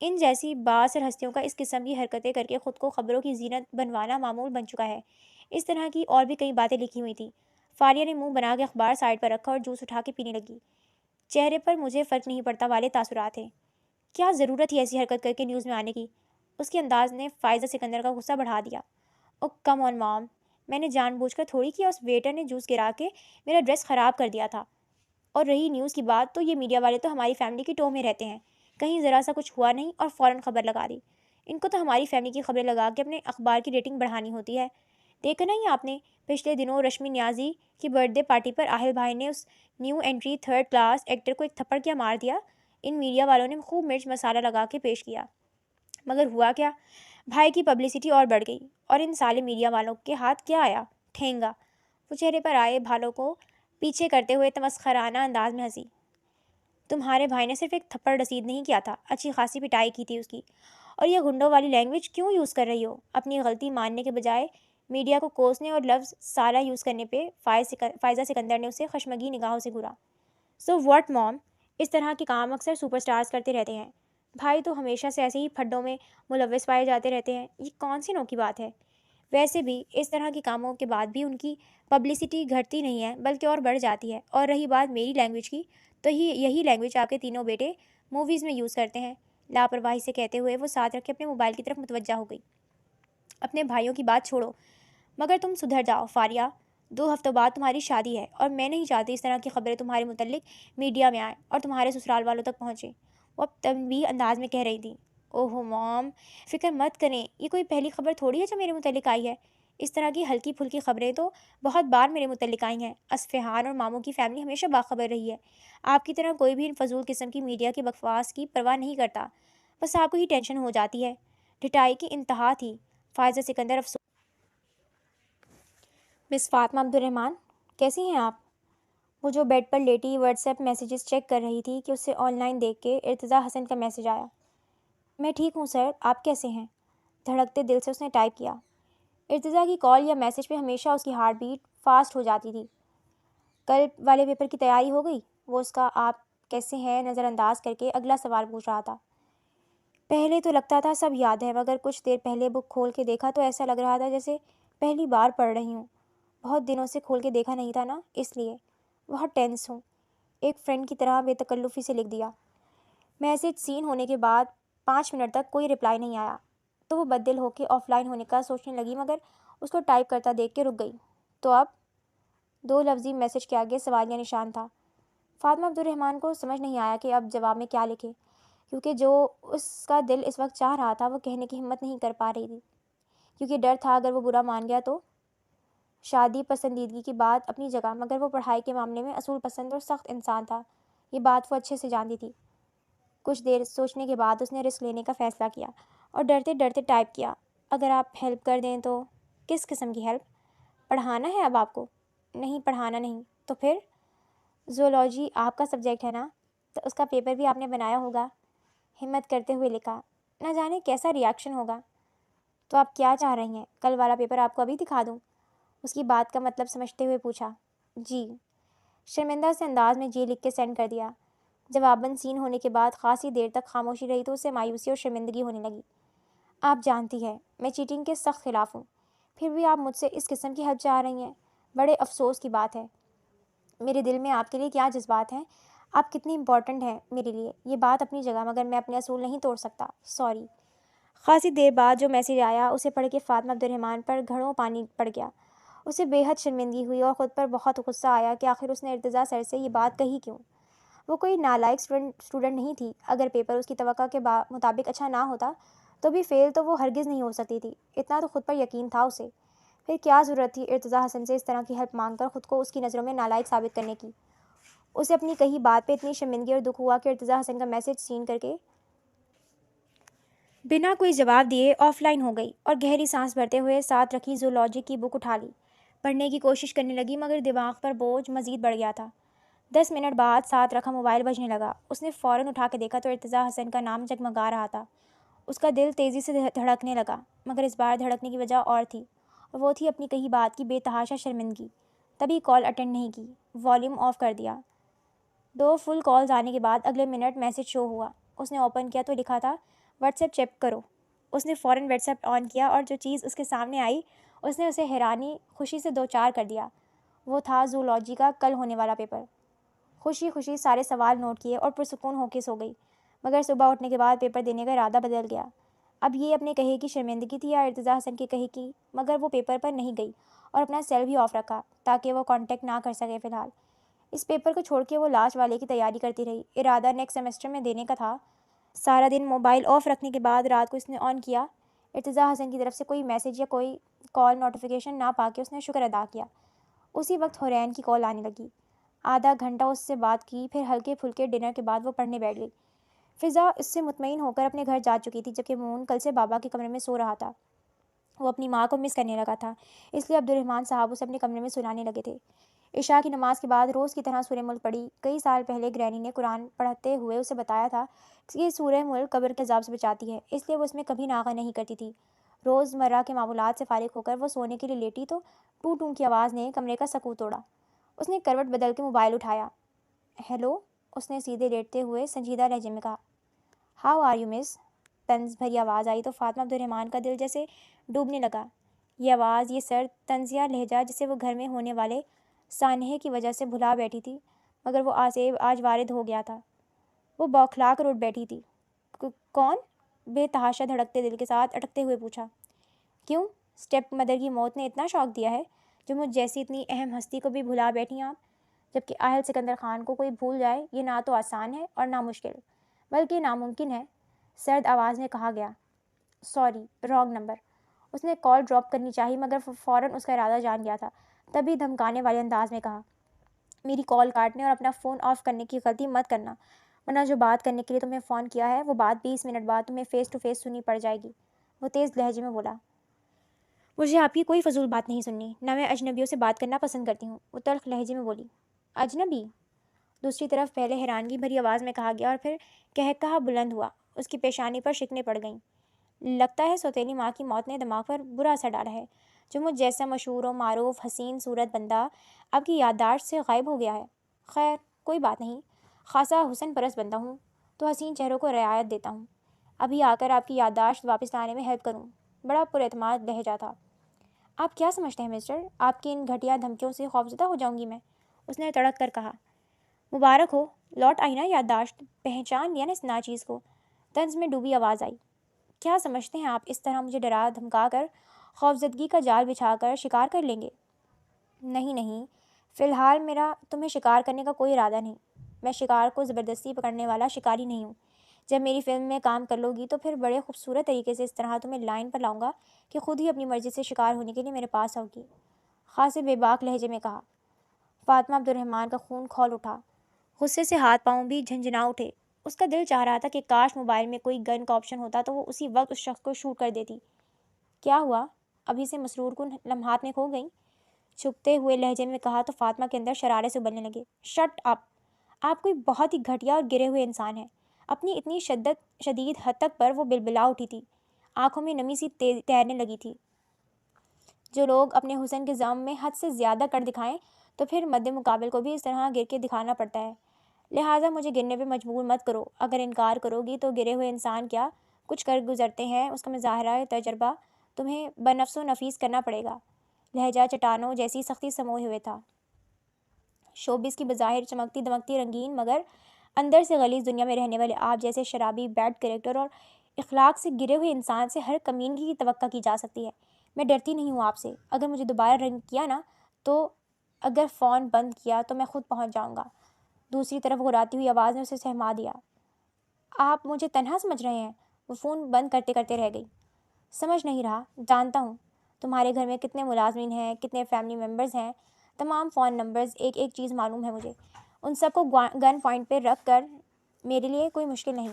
ان جیسی بااثر ہستیوں کا اس قسم کی حرکتیں کر کے خود کو خبروں کی زینت بنوانا معمول بن چکا ہے۔ اس طرح کی اور بھی کئی باتیں لکھی ہوئی تھیں۔ فاریہ نے منہ بنا کے اخبار سائڈ پر رکھا اور جوس اٹھا کے پینے لگی۔ چہرے پر مجھے فرق نہیں پڑتا والے تاثرات تھے۔ کیا ضرورت تھی ایسی حرکت کر کے نیوز میں آنے کی؟ اس کے انداز نے فائزہ سکندر کا غصہ بڑھا دیا۔ او کم آن مام، میں نے جان بوجھ کر تھوڑی کیا، اس ویٹر نے جوس گرا کے میرا ڈریس خراب کر دیا تھا۔ اور رہی نیوز کی بات تو یہ میڈیا والے تو ہماری فیملی کی ٹو میں رہتے ہیں، کہیں ذرا سا کچھ ہوا نہیں اور فوراً خبر لگا دی۔ ان کو تو ہماری فیملی کی خبریں لگا کے اپنے اخبار کی ریٹنگ بڑھانی ہوتی ہے۔ دیکھا نہیں آپ نے پچھلے دنوں رشمی نیازی کی برتھ ڈے پارٹی پر آہل بھائی نے اس new entry 3rd class actor کو ایک تھپڑ کیا مار دیا۔ ان میڈیا والوں نے خوب مرچ مسالہ لگا کے پیش کیا، مگر ہوا کیا؟ بھائی کی پبلسٹی اور بڑھ گئی اور ان سالے میڈیا والوں کے ہاتھ کیا آیا؟ ٹھینگا۔ وہ چہرے پر آئے بھالوں کو پیچھے کرتے ہوئے تمسخرانہ انداز میں ہنسی۔ تمہارے بھائی نے صرف ایک تھپڑ رسید نہیں کیا تھا، اچھی خاصی پٹائی کی تھی اس کی۔ اور یہ گنڈوں والی لینگویج کیوں یوز کر رہی ہو؟ اپنی غلطی ماننے کے بجائے میڈیا کو کوسنے اور لفظ سالہ یوز کرنے پہ فائزہ سکندر نے اسے خشمگی نگاہوں سے گھورا۔ سو واٹ موم؟ اس طرح کے کام اکثر سپر سٹارز کرتے رہتے ہیں، بھائی تو ہمیشہ سے ایسے ہی پھڈوں میں ملوث پائے جاتے رہتے ہیں، یہ کون سی نو کی بات ہے؟ ویسے بھی اس طرح کے کاموں کے بعد بھی ان کی پبلسٹی گھٹتی نہیں ہے بلکہ اور بڑھ جاتی ہے۔ اور رہی بات میری لینگویج کی، تو یہی لینگویج آپ کے تینوں بیٹے موویز میں یوز کرتے ہیں۔ لاپرواہی سے کہتے ہوئے وہ ساتھ رکھے اپنے موبائل کی طرف متوجہ ہو گئی۔ اپنے بھائیوں کی بات چھوڑو مگر تم سدھر جاؤ فاریہ، 2 ہفتوں بعد تمہاری شادی ہے اور میں نہیں چاہتی اس طرح کی خبریں تمہارے متعلق میڈیا میں آئیں اور تمہارے سسرال والوں تک پہنچیں۔ وہ اب تنبیہ انداز میں کہہ رہی تھی۔ اوہ موم، فکر مت کریں، یہ کوئی پہلی خبر تھوڑی ہے جو میرے متعلق آئی ہے۔ اس طرح کی ہلکی پھلکی خبریں تو بہت بار میرے متعلق آئی ہیں۔ اصفہان اور ماموں کی فیملی ہمیشہ باخبر رہی ہے۔ آپ کی طرح کوئی بھی ان فضول قسم کی میڈیا کی بکواس کی پرواہ نہیں کرتا، بس آپ کو ہی ٹینشن ہو جاتی ہے۔ ڈٹائی کی انتہا تھی۔ فائزہ سکندر افسوس۔ مس فاطمہ عبدالرحمن، کیسی ہیں آپ؟ وہ جو بیڈ پر لیٹی واٹس ایپ میسیجز چیک کر رہی تھی کہ اسے آن لائن دیکھ کے ارتضیٰ حسن کا میسیج آیا۔ میں ٹھیک ہوں سر، آپ کیسے ہیں؟ دھڑکتے دل سے اس نے ٹائپ کیا۔ ارتضیٰ کی کال یا میسیج پہ ہمیشہ اس کی ہارٹ بیٹ فاسٹ ہو جاتی تھی۔ کل والے پیپر کی تیاری ہو گئی؟ وہ اس کا آپ کیسے ہیں نظر انداز کر کے اگلا سوال پوچھ رہا تھا۔ پہلے تو لگتا تھا سب یاد ہے مگر کچھ دیر پہلے بک کھول کے دیکھا تو ایسا لگ رہا تھا جیسے پہلی بار پڑھ رہی ہوں۔ بہت دنوں سے کھول کے دیکھا نہیں تھا نا، اس لیے بہت ٹینس ہوں۔ ایک فرینڈ کی طرح بے تکلفی سے لکھ دیا۔ میسیج سین ہونے کے بعد 5 منٹ تک کوئی رپلائی نہیں آیا تو وہ بددل ہو کے آف لائن ہونے کا سوچنے لگی مگر اس کو ٹائپ کرتا دیکھ کے رک گئی۔ تو اب 2 لفظی میسیج کے آگے سوالیہ نشان تھا۔ فاطمہ عبدالرحمن کو سمجھ نہیں آیا کہ اب جواب میں کیا لکھے، کیونکہ جو اس کا دل اس وقت چاہ رہا تھا وہ کہنے کی ہمت نہیں کر پا رہی تھی، کیونکہ ڈر تھا اگر وہ برا مان گیا تو۔ شادی پسندیدگی کی بات اپنی جگہ مگر وہ پڑھائی کے معاملے میں اصول پسند اور سخت انسان تھا، یہ بات وہ اچھے سے جانتی تھی۔ کچھ دیر سوچنے کے بعد اس نے رسک لینے کا فیصلہ کیا اور ڈرتے ڈرتے ٹائپ کیا، اگر آپ ہیلپ کر دیں تو۔ کس قسم کی ہیلپ؟ پڑھانا ہے اب آپ کو؟ نہیں پڑھانا نہیں تو پھر؟ زولوجی آپ کا سبجیکٹ ہے نا، تو اس کا پیپر بھی آپ نے بنایا ہوگا۔ ہمت کرتے ہوئے لکھا، نہ جانے کیسا ریاکشن ہوگا۔ تو آپ کیا چاہ رہی ہیں، کل والا پیپر آپ کو ابھی دکھا دوں؟ اس کی بات کا مطلب سمجھتے ہوئے پوچھا۔ جی۔ شرمندہ سے انداز میں جی لکھ کے سینڈ کر دیا۔ جواباً سین ہونے کے بعد خاصی دیر تک خاموشی رہی تو اسے مایوسی اور شرمندگی ہونے لگی۔ آپ جانتی ہیں میں چیٹنگ کے سخت خلاف ہوں، پھر بھی آپ مجھ سے اس قسم کی ہیلپ چاہ رہی ہیں، بڑے افسوس کی بات ہے۔ میرے دل میں آپ کے لیے کیا جذبات ہیں، آپ کتنی امپورٹنٹ ہیں میرے لیے، یہ بات اپنی جگہ مگر میں اپنے اصول نہیں توڑ سکتا، سوری۔ خاصی دیر بعد جو میسیج آیا اسے پڑھ کے فاطمہ عبد الرحمن پر گھڑوں پانی پڑ گیا۔ اسے بے حد شرمندگی ہوئی اور خود پر بہت غصہ آیا کہ آخر اس نے ارتضیٰ سر سے یہ بات کہی کیوں۔ وہ کوئی نالائق اسٹوڈنٹ نہیں تھی، اگر پیپر اس کی توقع کے مطابق اچھا نہ ہوتا تو بھی فیل تو وہ ہرگز نہیں ہو سکتی تھی، اتنا تو خود پر یقین تھا اسے۔ پھر کیا ضرورت تھی ارتضیٰ حسن سے اس طرح کی ہیلپ مانگ کر خود کو اس کی نظروں میں نالائق ثابت کرنے کی۔ اسے اپنی کہی بات پہ اتنی شرمندگی اور دکھ ہوا کہ ارتضیٰ حسن کا میسیج سین کر کے بنا کوئی جواب دیے آف لائن ہو گئی اور گہری سانس بھرتے ہوئے ساتھ رکھی زوولوجی کی بک اٹھا لی۔ پڑھنے کی کوشش کرنے لگی مگر دماغ پر بوجھ مزید بڑھ گیا تھا۔ 10 منٹ بعد ساتھ رکھا موبائل بجنے لگا۔ اس نے فوراً اٹھا کے دیکھا تو ارتضیٰ حسن کا نام جگمگا رہا تھا۔ اس کا دل تیزی سے دھڑکنے لگا، مگر اس بار دھڑکنے کی وجہ اور تھی، اور وہ تھی اپنی کہی بات کی بے تحاشا شرمندگی۔ تبھی کال اٹینڈ نہیں کی، والیوم آف کر دیا۔ 2 فل کالز آنے کے بعد اگلے منٹ میسیج شو ہوا۔ اس نے اوپن کیا تو لکھا تھا، واٹس ایپ چیک کرو۔ اس نے فوراً واٹس ایپ آن کیا اور جو چیز اس کے سامنے آئی اس نے اسے حیرانی خوشی سے دوچار کر دیا۔ وہ تھا زوولوجی کا کل ہونے والا پیپر۔ خوشی خوشی سارے سوال نوٹ کیے اور پرسکون ہو کے سو گئی، مگر صبح اٹھنے کے بعد پیپر دینے کا ارادہ بدل گیا۔ اب یہ اپنے کہے کی شرمندگی تھی یا ارتضیٰ حسن کے کہے کی، مگر وہ پیپر پر نہیں گئی اور اپنا سیل بھی آف رکھا تاکہ وہ کانٹیکٹ نہ کر سکے فی الحال۔ اس پیپر کو چھوڑ کے وہ لاسٹ والے کی تیاری کرتی رہی، ارادہ نیکسٹ سیمسٹر میں دینے کا تھا۔ سارا دن موبائل آف رکھنے کے بعد رات کو اس نے آن کیا، ارتضیٰ حسن کی طرف سے کوئی میسیج یا کوئی کال نوٹیفیکیشن نہ پا کے اس نے شکر ادا کیا۔ اسی وقت حورین کی کال آنے لگی۔ آدھا گھنٹہ اس سے بات کی، پھر ہلکے پھلکے ڈنر کے بعد وہ پڑھنے بیٹھ گئی۔ فضا اس سے مطمئن ہو کر اپنے گھر جا چکی تھی، جبکہ مون کل سے بابا کے کمرے میں سو رہا تھا۔ وہ اپنی ماں کو مس کرنے لگا تھا، اس لیے عبد الرحمن صاحب اسے اپنے کمرے میں سلانے لگے تھے۔ عشاء کی نماز کے بعد روز کی طرح سورہ ملک پڑھی۔ کئی سال پہلے گرینی نے قرآن پڑھتے ہوئے اسے بتایا تھا کہ یہ سورہ ملک قبر کے عذاب سے بچاتی ہے، اس لیے وہ اس میں کبھی ناغہ نہیں کرتی تھی۔ روز مرہ کے معمولات سے فارغ ہو کر وہ سونے کے لیے لیٹی تو ٹو ٹو کی آواز نے کمرے کا سکوت توڑا۔ اس نے کروٹ بدل کے موبائل اٹھایا۔ ہیلو، اس نے سیدھے لیٹتے ہوئے سنجیدہ لہجے میں کہا۔ ہاؤ آر یو مس؟ طنز بھری آواز آئی تو فاطمہ عبد الرحمن کا دل جیسے ڈوبنے لگا۔ یہ آواز، یہ سرد طنزیہ لہجہ جسے وہ گھر میں ہونے والے سانحے کی وجہ سے بھلا بیٹھی تھی، مگر وہ آسیب آج وارد ہو گیا تھا۔ وہ بوکھلا کر اٹھ بیٹھی تھی۔ کون؟ بے تحاشا دھڑکتے دل کے ساتھ اٹکتے ہوئے پوچھا۔ کیوں؟ اسٹیپ مدر کی موت نے اتنا شوق دیا ہے جو مجھ جیسی اتنی اہم ہستی کو بھی بھلا بیٹھی آپ؟ جبکہ اہل سکندر خان کو کوئی بھول جائے یہ نہ تو آسان ہے اور نہ مشکل، بلکہ ناممکن ہے، سرد آواز میں کہا گیا۔ Sorry, wrong number. اس نے کال ڈراپ کرنی چاہی مگر فوراً اس کا ارادہ جان گیا تھا، تبھی دھمکانے والے انداز میں کہا، میری کال کاٹنے اور اپنا فون آف کرنے کی غلطی مت کرنا، ورنہ جو بات کرنے کے لیے تمہیں فون کیا ہے وہ بات 20 منٹ بعد تمہیں فیس ٹو فیس سننی پڑ جائے گی۔ وہ تیز لہجے میں بولا۔ مجھے آپ کی کوئی فضول بات نہیں سننی، نہ میں اجنبیوں سے بات کرنا پسند کرتی ہوں، وہ تلخ لہجے میں بولی۔ اجنبی؟ دوسری طرف پہلے حیرانگی بھری آواز میں کہا گیا اور پھر کہا بلند ہوا۔ اس کی پیشانی پر شکنیں پڑ گئیں۔ لگتا ہے سوتیلی ماں کی موت نے دماغ پر برا اثر ڈالا ہے، جو مجھ جیسا مشہور و معروف حسین صورت بندہ اب کی یادداشت سے غائب ہو گیا ہے۔ خیر کوئی بات نہیں، خاصا حسن پرست بندہ ہوں تو حسین چہروں کو رعایت دیتا ہوں۔ ابھی آ کر آپ کی یادداشت واپس لانے میں ہیلپ کروں۔ بڑا پراعتماد لہجہ تھا۔ آپ کیا سمجھتے ہیں مسٹر، آپ کی ان گھٹیا دھمکیوں سے خوفزدہ ہو جاؤں گی میں؟ اس نے تڑک کر کہا۔ مبارک ہو، لوٹ آئی نا یادداشت، پہچان لیا نا اس ناچیز کو؟ طنز میں ڈوبی آواز آئی۔ کیا سمجھتے ہیں آپ اس طرح مجھے ڈرا دھمکا کر خوفزدگی کا جال بچھا کر شکار کر لیں گے؟ نہیں نہیں، فی الحال میرا تمہیں شکار کرنے کا کوئی ارادہ نہیں۔ میں شکار کو زبردستی پکڑنے والا شکاری نہیں ہوں۔ جب میری فلم میں کام کر لو گی تو پھر بڑے خوبصورت طریقے سے اس طرح تمہیں لائن پر لاؤں گا کہ خود ہی اپنی مرضی سے شکار ہونے کے لیے میرے پاس آؤگی، خاصے بے باک لہجے میں کہا۔ فاطمہ عبد الرحمن کا خون کھول اٹھا، غصے سے ہاتھ پاؤں بھی جھنجھنا اٹھے۔ اس کا دل چاہ رہا تھا کہ کاش موبائل میں کوئی گن کا آپشن ہوتا تو وہ اسی وقت اس شخص کو شوٹ کر دیتی۔ کیا ہوا؟ ابھی سے مسرور کن لمحات میں کھو گئیں؟ چھپتے ہوئے لہجے میں کہا تو فاطمہ کے اندر شرارے سے ابلنے لگے۔ Shut up! آپ کوئی بہت ہی گھٹیا اور گرے ہوئے انسان ہیں۔ اپنی اتنی شدید حد تک پر وہ بلبلا اٹھی تھی، آنکھوں میں نمی سی تیرنے لگی تھی۔ جو لوگ اپنے حسن کے زم میں حد سے زیادہ کر دکھائیں تو پھر مد مقابل کو بھی اس طرح گر کے دکھانا پڑتا ہے، لہٰذا مجھے گرنے پہ مجبور مت کرو۔ اگر انکار کرو گی تو گرے ہوئے انسان کیا کچھ کر گزرتے ہیں اس کا مظاہرہ تجربہ تمہیں بنفس و نفیس کرنا پڑے گا۔ لہجہ چٹانوں جیسی سختی سموئے ہوئے تھا۔ شوبز کی بظاہر چمکتی دمکتی رنگین مگر اندر سے غلیظ دنیا میں رہنے والے آپ جیسے شرابی بیڈ کریکٹر اور اخلاق سے گرے ہوئے انسان سے ہر کمینگی کی توقع کی جا سکتی ہے۔ میں ڈرتی نہیں ہوں آپ سے، اگر مجھے دوبارہ رنگ کیا نا تو اگر فون بند کیا تو میں خود پہنچ جاؤں گا۔ دوسری طرف گھراتی ہوئی آواز نے اسے سہما دیا۔ آپ مجھے تنہا سمجھ رہے ہیں؟ وہ فون بند کرتے کرتے رہ گئی۔ سمجھ نہیں رہا؟ جانتا ہوں تمہارے گھر میں کتنے ملازمین ہیں، کتنے فیملی ممبرز ہیں، تمام فون نمبرز، ایک ایک چیز معلوم ہے مجھے۔ ان سب کو گن پوائنٹ پہ رکھ کر میرے لیے کوئی مشکل نہیں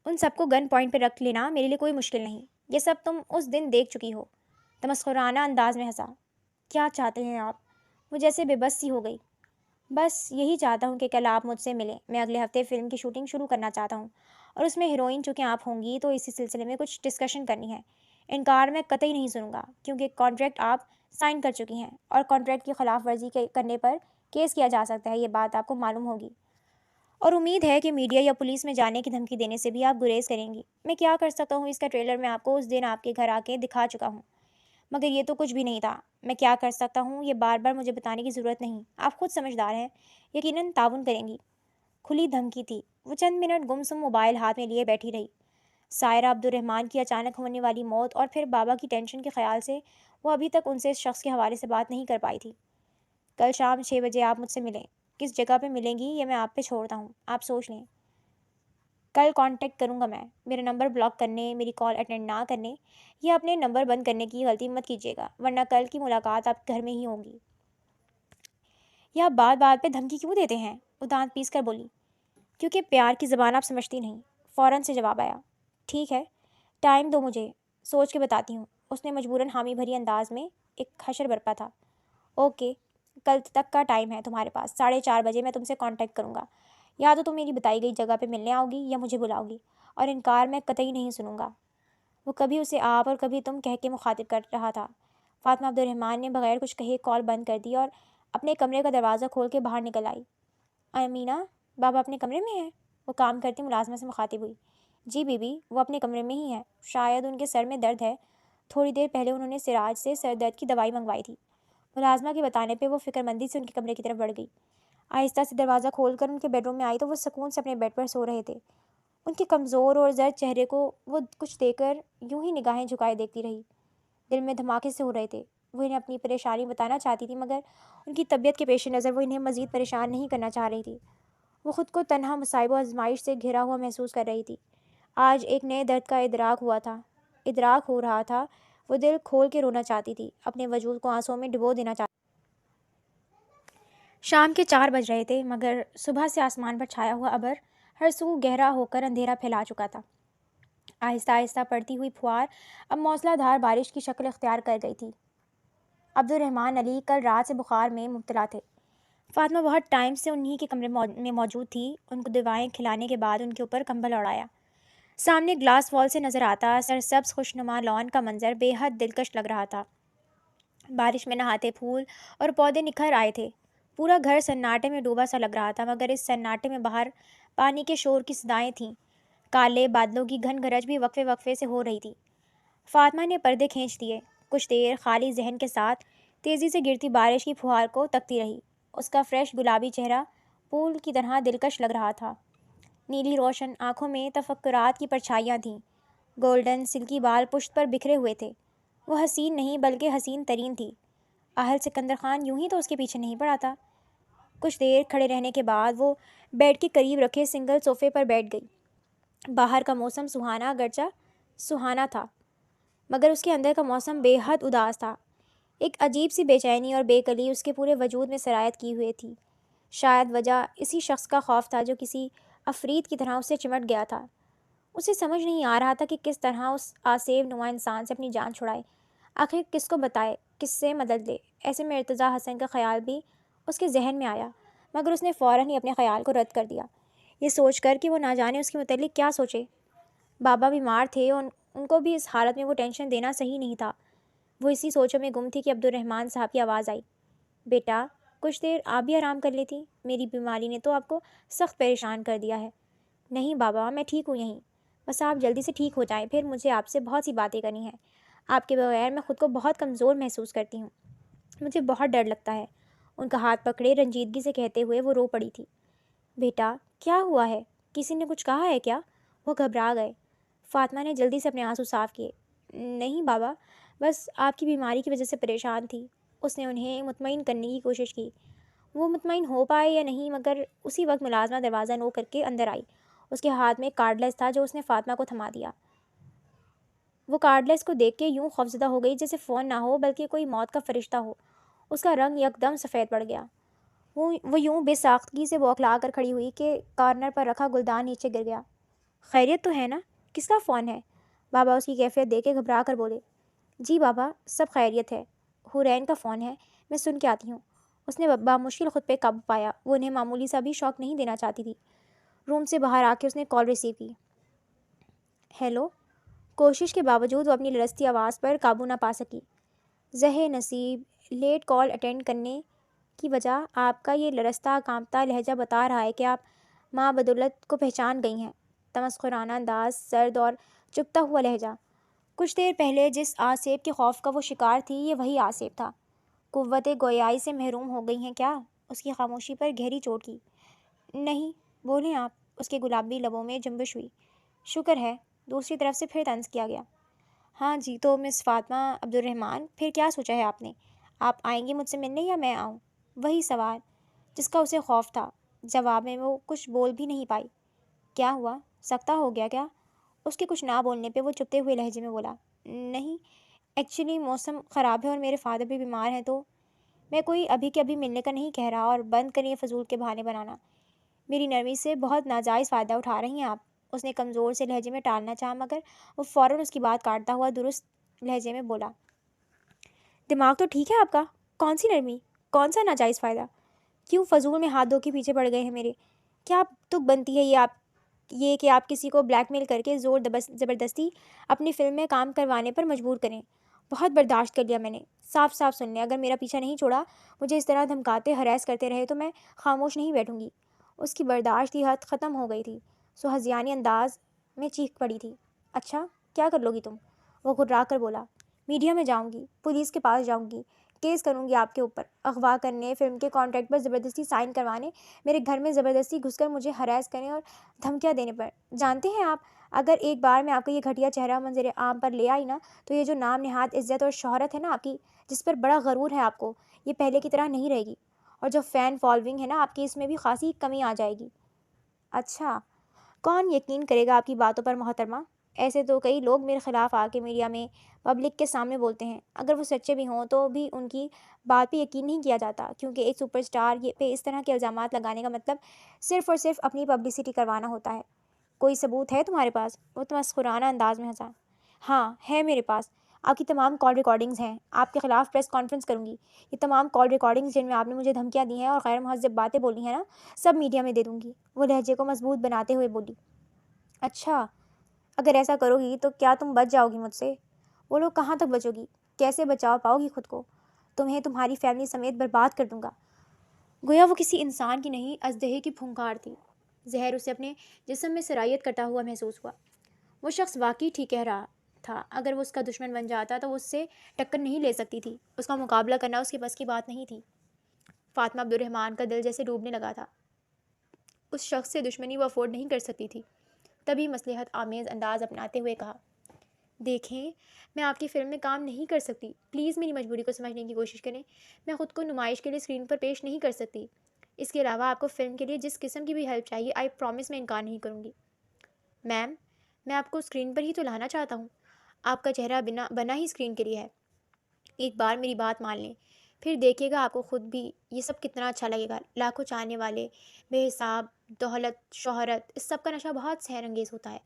ان سب کو گن پوائنٹ پہ رکھ لینا میرے لیے کوئی مشکل نہیں۔ یہ سب تم اس دن دیکھ چکی ہو۔ تمسخرانہ انداز میں ہنسا۔ کیا چاہتے ہیں آپ؟ وہ جیسے بے بس سی ہو گئی۔ بس یہی چاہتا ہوں کہ کل آپ مجھ سے ملیں۔ میں اگلے ہفتے فلم کی شوٹنگ شروع کرنا چاہتا ہوں اور اس میں ہیروئن چونکہ آپ ہوں گی تو اسی سلسلے میں کچھ ڈسکشن کرنی ہے۔ انکار میں قطعی نہیں سنوں گا کیونکہ کانٹریکٹ آپ سائن کر چکی ہیں اور کانٹریکٹ کی خلاف ورزی کرنے پر کیس کیا جا سکتا ہے، یہ بات آپ کو معلوم ہوگی۔ اور امید ہے کہ میڈیا یا پولیس میں جانے کی دھمکی دینے سے بھی آپ گریز کریں گی۔ میں کیا کر سکتا ہوں اس کا ٹریلر میں آپ کو اس دن آپ کے گھر آ کے دکھا چکا ہوں، مگر یہ تو کچھ بھی نہیں تھا۔ میں کیا کر سکتا ہوں یہ بار بار مجھے بتانے کی ضرورت نہیں، آپ خود سمجھدار ہیں، یقیناً تعاون کریں گی۔ کھلی دھمکی تھی۔ وہ چند منٹ گمسم موبائل ہاتھ میں لیے بیٹھی رہی۔ سائرہ عبد الرحمن کی اچانک ہونے والی موت اور پھر بابا کی ٹینشن کے خیال سے وہ ابھی تک ان سے اس شخص کے حوالے سے بات نہیں کر پائی تھی۔ کل شام 6 بجے آپ مجھ سے ملیں۔ کس جگہ پہ ملیں گی یہ میں آپ پہ چھوڑتا ہوں، آپ سوچ لیں۔ کل کانٹیکٹ کروں گا میں۔ میرا نمبر بلاک کرنے، میری کال اٹینڈ نہ کرنے یا اپنے نمبر بند کرنے کی غلطی مت کیجیے گا، ورنہ کل کی ملاقات آپ کے گھر میں ہی ہوگی۔ یا آپ بات بات پہ دھمکی کیوں دیتے ہیں؟ وہ دانت پیس کر بولی۔ کیونکہ پیار کی زبان آپ سمجھتی نہیں، فوراً سے جواب آیا۔ ٹھیک ہے، ٹائم دو مجھے، سوچ کے بتاتی ہوں۔ اس نے مجبوراً حامی بھری انداز میں ایک حشر برپا تھا۔ اوکے، کل تک کا ٹائم ہے تمہارے پاس، 4:30 بجے میں تم سے کانٹیکٹ کروں گا۔ یا تو تم میری بتائی گئی جگہ پہ ملنے آؤ گی یا مجھے بلاؤ گی، اور انکار میں قطعی نہیں سنوں گا۔ وہ کبھی اسے آپ اور کبھی تم کہہ کے مخاطب کر رہا تھا۔ فاطمہ عبد الرحمن نے بغیر کچھ کہے کال بند کر دی اور اپنے کمرے کا دروازہ کھول کے باہر نکل آئی۔ امینہ، بابا اپنے کمرے میں ہیں؟ وہ کام کرتی ملازمہ سے مخاطب ہوئی۔ جی بی بی، وہ اپنے کمرے میں ہی ہیں، شاید ان کے سر میں درد ہے، تھوڑی دیر پہلے انہوں نے سراج سے سر درد کی دوائی منگوائی تھی۔ ملازمہ کے بتانے پہ وہ فکر مندی سے ان کے کمرے کی طرف بڑھ گئی۔ آہستہ سے دروازہ کھول کر ان کے بیڈ روم میں آئی تو وہ سکون سے اپنے بیڈ پر سو رہے تھے۔ ان کے کمزور اور زرد چہرے کو وہ کچھ دے کر یوں ہی نگاہیں جھکائے دیکھتی رہی۔ دل میں دھماکے سے ہو رہے تھے۔ وہ انہیں اپنی پریشانی بتانا چاہتی تھی مگر ان کی طبیعت کے پیش نظر وہ انہیں مزید پریشان نہیں کرنا چاہ رہی تھی۔ وہ خود کو تنہا مصائب و آزمائش سے گھرا ہوا محسوس کر رہی تھی۔ آج ایک نئے درد کا ادراک ہو رہا تھا۔ وہ دل کھول کے رونا چاہتی تھی، اپنے وجود کو آنسوؤں میں ڈبو دینا چاہتی۔ شام کے 4 بج رہے تھے مگر صبح سے آسمان پر چھایا ہوا ابر ہر سو گہرا ہو کر اندھیرا پھیلا چکا تھا۔ آہستہ آہستہ پڑتی ہوئی پھوار اب موسلا دھار بارش کی شکل اختیار کر گئی تھی۔ عبد الرحمن علی کل رات سے بخار میں مبتلا تھے۔ فاطمہ بہت ٹائم سے انہی کے کمرے میں موجود تھی۔ ان کو دوائیں کھلانے کے بعد ان کے اوپر کمبل اڑایا۔ سامنے گلاس وال سے نظر آتا سرسبز خوشنما لان کا منظر بے حد دلکش لگ رہا تھا۔ بارش میں نہاتے پھول اور پودے نکھر آئے تھے۔ پورا گھر سناٹے میں ڈوبا سا لگ رہا تھا مگر اس سناٹے میں باہر پانی کے شور کی صدائیں تھیں۔ کالے بادلوں کی گھن گرج بھی وقفے وقفے سے ہو رہی تھی۔ فاطمہ نے پردے کھینچ دیے، کچھ دیر خالی ذہن کے ساتھ تیزی سے گرتی بارش کی پھوار کو تکتی رہی۔ اس کا فریش گلابی چہرہ پھول کی طرح دلکش لگ رہا تھا۔ نیلی روشن آنکھوں میں تفکرات کی پرچھائیاں تھیں۔ گولڈن سلکی بال پشت پر بکھرے ہوئے تھے۔ وہ حسین نہیں بلکہ حسین ترین تھی۔ اہل سکندر خان یوں ہی تو اس کے پیچھے نہیں پڑا تھا۔ کچھ دیر کھڑے رہنے کے بعد وہ بیڈ کے قریب رکھے سنگل صوفے پر بیٹھ گئی۔ باہر کا موسم سہانا گرچہ سہانا تھا مگر اس کے اندر کا موسم بے حد اداس تھا۔ ایک عجیب سی بے چینی اور بے کلی اس کے پورے وجود میں سرایت کی ہوئی تھی۔ شاید وجہ اسی شخص کا خوف تھا جو کسی عفریت کی طرح اسے چمٹ گیا تھا۔ اسے سمجھ نہیں آ رہا تھا کہ کس طرح اس آسیب نما انسان سے اپنی جان چھڑائے، آخر کس کو بتائے، کس سے مدد لے۔ ایسے میں ارتضیٰ حسن کا خیال بھی اس کے ذہن میں آیا مگر اس نے فوراً ہی اپنے خیال کو رد کر دیا، یہ سوچ کر کہ وہ نہ جانے اس کے متعلق کیا سوچے۔ بابا بیمار تھے اور ان کو بھی اس حالت میں وہ ٹینشن دینا صحیح نہیں تھا۔ وہ اسی سوچوں میں گم تھی کہ عبد الرحمن صاحب کی آواز آئی۔ بیٹا، کچھ دیر آپ بھی آرام کر لیتی، میری بیماری نے تو آپ کو سخت پریشان کر دیا ہے۔ نہیں بابا، میں ٹھیک ہوں یہیں، بس آپ جلدی سے ٹھیک ہو جائیں، پھر مجھے آپ سے بہت سی باتیں کرنی ہیں۔ آپ کے بغیر میں خود کو بہت کمزور محسوس کرتی ہوں، مجھے بہت ڈر لگتا ہے۔ ان کا ہاتھ پکڑے رنجیدگی سے کہتے ہوئے وہ رو پڑی تھی۔ بیٹا کیا ہوا ہے؟ کسی نے کچھ کہا ہے کیا؟ وہ گھبرا گئے۔ فاطمہ نے جلدی سے اپنے آنسو صاف کیے۔ نہیں بابا، بس آپ کی بیماری کی وجہ سے پریشان تھی۔ اس نے انہیں مطمئن کرنے کی کوشش کی۔ وہ مطمئن ہو پائے یا نہیں، مگر اسی وقت ملازمہ دروازہ نوک کر کے اندر آئی۔ اس کے ہاتھ میں ایک کارڈ لیس تھا جو اس نے فاطمہ کو تھما دیا۔ وہ کارڈ لیس کو دیکھ کے یوں خوفزدہ ہو گئی جیسے فون نہ ہو بلکہ کوئی موت کا فرشتہ ہو۔ اس کا رنگ یکدم سفید پڑ گیا۔ وہ یوں بے ساختگی سے بوکھلا کر کھڑی ہوئی کہ کارنر پر رکھا گلدان نیچے گر گیا۔ خیریت تو ہے نا؟ کس کا فون ہے؟ بابا اس کی کیفیت دیکھ کے گھبرا کر بولے۔ جی بابا، سب خیریت ہے، حورین کا فون ہے، میں سن کے آتی ہوں۔ اس نے بامشکل خود پہ قابو پایا۔ وہ انہیں معمولی سا بھی شوق نہیں دینا چاہتی تھی۔ روم سے باہر آ کے اس نے کال ریسیو کی۔ ہیلو۔ کوشش کے باوجود وہ اپنی لرزتی آواز پر قابو نہ پا سکی۔ زہ نصیب، لیٹ کال اٹینڈ کرنے کی وجہ آپ کا یہ لرزتا کانپتا لہجہ بتا رہا ہے کہ آپ ماں بدولت کو پہچان گئی ہیں۔ تمسخرانہ انداز، سرد اور چپتا ہوا لہجہ۔ کچھ دیر پہلے جس آصیب کے خوف کا وہ شکار تھی، یہ وہی آصیب تھا۔ قوت گویائی سے محروم ہو گئی ہیں کیا؟ اس کی خاموشی پر گہری چوٹ کی۔ نہیں، بولیں آپ۔ اس کے گلابی لبوں میں جنبش ہوئی۔ شکر ہے۔ دوسری طرف سے پھر طنز کیا گیا۔ ہاں جی، تو مس فاطمہ عبدالرحمن، پھر کیا سوچا ہے آپ نے؟ آپ آئیں گی مجھ سے ملنے یا میں آؤں؟ وہی سوال جس کا اسے خوف تھا۔ جواب میں وہ کچھ بول بھی نہیں پائی۔ کیا ہوا؟ سکتہ ہو گیا کیا؟ اس کے کچھ نہ بولنے پہ وہ چپتے ہوئے لہجے میں بولا۔ نہیں، ایکچولی موسم خراب ہے اور میرے فادر بھی بیمار ہیں، تو میں کوئی ابھی کے ابھی ملنے کا نہیں کہہ رہا، اور بند کریں فضول کے بہانے بنانا۔ میری نرمی سے بہت ناجائز فائدہ اٹھا رہی ہیں آپ۔ اس نے کمزور سے لہجے میں ٹالنا چاہا، مگر وہ فوراً اس کی بات کاٹتا ہوا درست لہجے میں بولا۔ دماغ تو ٹھیک ہے آپ کا؟ کون سی نرمی؟ کون سا ناجائز فائدہ؟ کیوں فضول میں ہاتھ دھو کے پیچھے پڑ گئے ہیں میرے؟ کیا تک بنتی ہے یہ کہ آپ کسی کو بلیک میل کر کے زور زبردستی اپنی فلم میں کام کروانے پر مجبور کریں؟ بہت برداشت کر لیا میں نے۔ صاف صاف سن لیں، اگر میرا پیچھا نہیں چھوڑا، مجھے اس طرح دھمکاتے ہراس کرتے رہے تو میں خاموش نہیں بیٹھوں گی۔ اس کی برداشت کی حد ختم ہو گئی تھی۔ سو ہذیانی انداز میں چیخ پڑی تھی۔ اچھا، کیا کر لو گی تم؟ وہ گھرا کر بولا۔ میڈیا میں جاؤں گی، پولیس کے پاس جاؤں گی، کیس کروں گی آپ کے اوپر، اغوا کرنے، فلم کے کانٹریکٹ پر زبردستی سائن کروانے، میرے گھر میں زبردستی گھس کر مجھے ہراس کرنے اور دھمکیاں دینے پر۔ جانتے ہیں آپ، اگر ایک بار میں آپ کا یہ گھٹیا چہرہ منظر عام پر لے آئی نا، تو یہ جو نام نہاد عزت اور شہرت ہے نا آپ کی، جس پر بڑا غرور ہے آپ کو، یہ پہلے کی طرح نہیں رہے گی، اور جو فین فالوئنگ ہے نا آپ کی، اس میں بھی خاصی کمی آ جائے گی۔ اچھا، کون یقین کرے گا آپ کی باتوں پر محترمہ؟ ایسے تو کئی لوگ میرے خلاف آ کے میڈیا میں پبلک کے سامنے بولتے ہیں، اگر وہ سچے بھی ہوں تو بھی ان کی بات پہ یقین نہیں کیا جاتا، کیونکہ ایک سپر اسٹار پہ اس طرح کے الزامات لگانے کا مطلب صرف اور صرف اپنی پبلسٹی کروانا ہوتا ہے۔ کوئی ثبوت ہے تمہارے پاس؟ وہ تمسخرانہ انداز میں ہنسا۔ ہاں ہے میرے پاس، آپ کی تمام کال ریکارڈنگز ہیں۔ آپ کے خلاف پریس کانفرنس کروں گی۔ یہ تمام کال ریکارڈنگز جن میں آپ نے مجھے دھمکیاں دی ہیں اور غیر مہذب باتیں بولی ہیں نا، سب میڈیا میں دے دوں گی۔ وہ لہجے کو مضبوط بناتے ہوئے بولی۔ اچھا، اگر ایسا کرو گی تو کیا تم بچ جاؤ گی مجھ سے؟ وہ لوگ کہاں تک بچو گی؟ کیسے بچا پاؤ گی خود کو؟ تمہیں تمہاری فیملی سمیت برباد کر دوں گا۔ گویا وہ کسی انسان کی نہیں، اژدہے کی پھونکار تھی۔ زہر اسے اپنے جسم میں سرایت کرتا ہوا محسوس ہوا۔ وہ شخص واقعی ٹھیک کہہ رہا تھا۔ اگر وہ اس کا دشمن بن جاتا تو وہ اس سے ٹکر نہیں لے سکتی تھی۔ اس کا مقابلہ کرنا اس کے بس کی بات نہیں تھی۔ فاطمہ عبدالرحمن کا دل جیسے ڈوبنے لگا تھا۔ اس شخص سے دشمنی وہ افورڈ نہیں کر سکتی تھی۔ تبھی مصلحت آمیز انداز اپناتے ہوئے کہا، دیکھیں، میں آپ کی فلم میں کام نہیں کر سکتی، پلیز میری مجبوری کو سمجھنے کی کوشش کریں۔ میں خود کو نمائش کے لیے اسکرین پر پیش نہیں کر سکتی۔ اس کے علاوہ آپ کو فلم کے لیے جس قسم کی بھی ہیلپ چاہیے، آئی پرومس میں انکار نہیں کروں گی۔ میم، میں آپ کو اسکرین پر ہی تو لانا چاہتا ہوں۔ آپ کا چہرہ بنا ہی اسکرین کے لیے ہے۔ ایک بار میری بات مان لیں، پھر دیکھیے گا آپ کو خود بھی یہ سب کتنا اچھا لگے گا۔ لاکھوں چاہنے والے، بے حساب دولت، شہرت، اس سب کا نشہ بہت سحر انگیز ہوتا ہے۔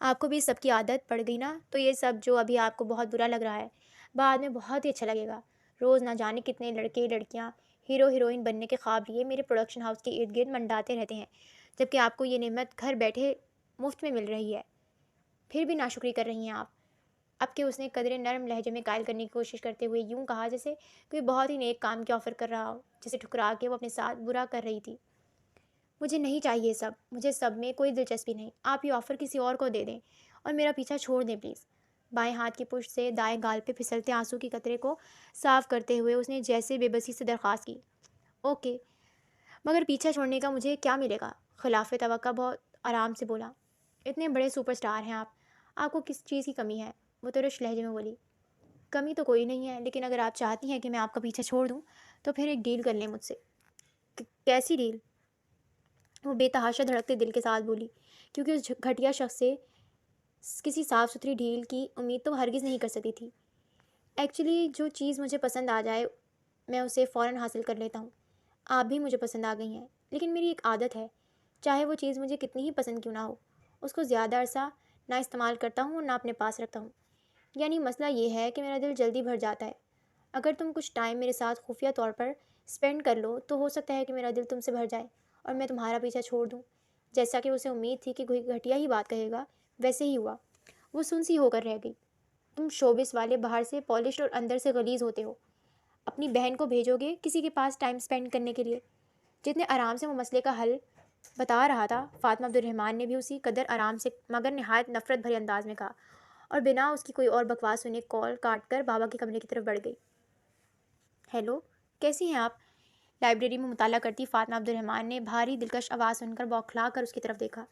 آپ کو بھی اس سب کی عادت پڑ گئی نا، تو یہ سب جو ابھی آپ کو بہت برا لگ رہا ہے، بعد میں بہت ہی اچھا لگے گا۔ روز نہ جانے کتنے لڑکے لڑکیاں ہیرو ہیروئن بننے کے خواب لیے میرے پروڈکشن ہاؤس کے ارد گرد منڈاتے رہتے ہیں، جبکہ آپ کو یہ نعمت گھر بیٹھے مفت میں مل رہی ہے۔ پھر بھی ناشکری کر رہی ہیں آپ۔ اب کہ اس نے قدرے نرم لہجے میں قائل کرنے کی کوشش کرتے ہوئے یوں کہا جیسے کوئی بہت ہی نیک کام کی آفر کر رہا ہو، جسے ٹھکرا کے وہ اپنے ساتھ برا کر رہی تھی۔ مجھے نہیں چاہیے سب، مجھے سب میں کوئی دلچسپی نہیں۔ آپ یہ آفر کسی اور کو دے دیں اور میرا پیچھا چھوڑ دیں پلیز۔ بائیں ہاتھ کی پشت سے دائیں گال پہ پھسلتے آنسو کی قطرے کو صاف کرتے ہوئے اس نے جیسے بے بسی سے درخواست کی۔ اوکے، مگر پیچھا چھوڑنے کا مجھے کیا ملے گا؟ خلاف توقع بہت آرام سے بولا۔ اتنے بڑے سپر سٹار ہیں آپ کو کس چیز کی کمی ہے؟ وہ ترش لہجے میں بولی۔ کمی تو کوئی نہیں ہے، لیکن اگر آپ چاہتی ہیں کہ میں آپ کا پیچھا چھوڑ دوں تو پھر ایک ڈیل کر لیں مجھ سے۔ کیسی ڈیل؟ وہ بے تحاشا دھڑکتے دل کے ساتھ بولی، کیونکہ اس گھٹیا شخص سے کسی صاف ستھری ڈیل کی امید تو ہرگز نہیں کر سکتی تھی۔ ایکچولی جو چیز مجھے پسند آ جائے میں اسے فوراً حاصل کر لیتا ہوں۔ آپ بھی مجھے پسند آ گئی ہیں، لیکن میری ایک عادت ہے، چاہے وہ چیز مجھے کتنی ہی پسند کیوں نہ ہو، اس کو زیادہ عرصہ نہ استعمال کرتا ہوں اور نہ اپنے پاس رکھتا ہوں۔ یعنی مسئلہ یہ ہے کہ میرا دل جلدی بھر جاتا ہے۔ اگر تم کچھ ٹائم میرے ساتھ خفیہ طور پر اسپینڈ کر لو تو ہو سکتا ہے کہ میرا دل تم سے بھر جائے اور میں تمہارا پیچھا چھوڑ دوں۔ جیسا کہ اسے امید تھی کہ کوئی گھٹیا ہی بات کہے گا، ویسے ہی ہوا۔ وہ سنسی ہو کر رہ گئی۔ تم شوبس والے باہر سے پالش اور اندر سے غلیظ ہوتے ہو۔ اپنی بہن کو بھیجو گے کسی کے پاس ٹائم اسپینڈ کرنے کے لیے؟ جتنے آرام سے وہ مسئلے کا حل بتا رہا تھا، فاطمہ عبد الرحمن نے بھی اسی قدر آرام سے مگر نہایت نفرت بھرے انداز میں کہا، اور بنا اس کی کوئی اور بکواس سنے کال کاٹ کر بابا کے کمرے کی طرف بڑھ گئی۔ ہیلو، کیسی ہیں آپ؟ لائبریری میں مطالعہ کرتی فاطمہ عبد الرحمن نے بھاری دلکش آواز سن کر بوکھلا کر اس کی طرف دیکھا۔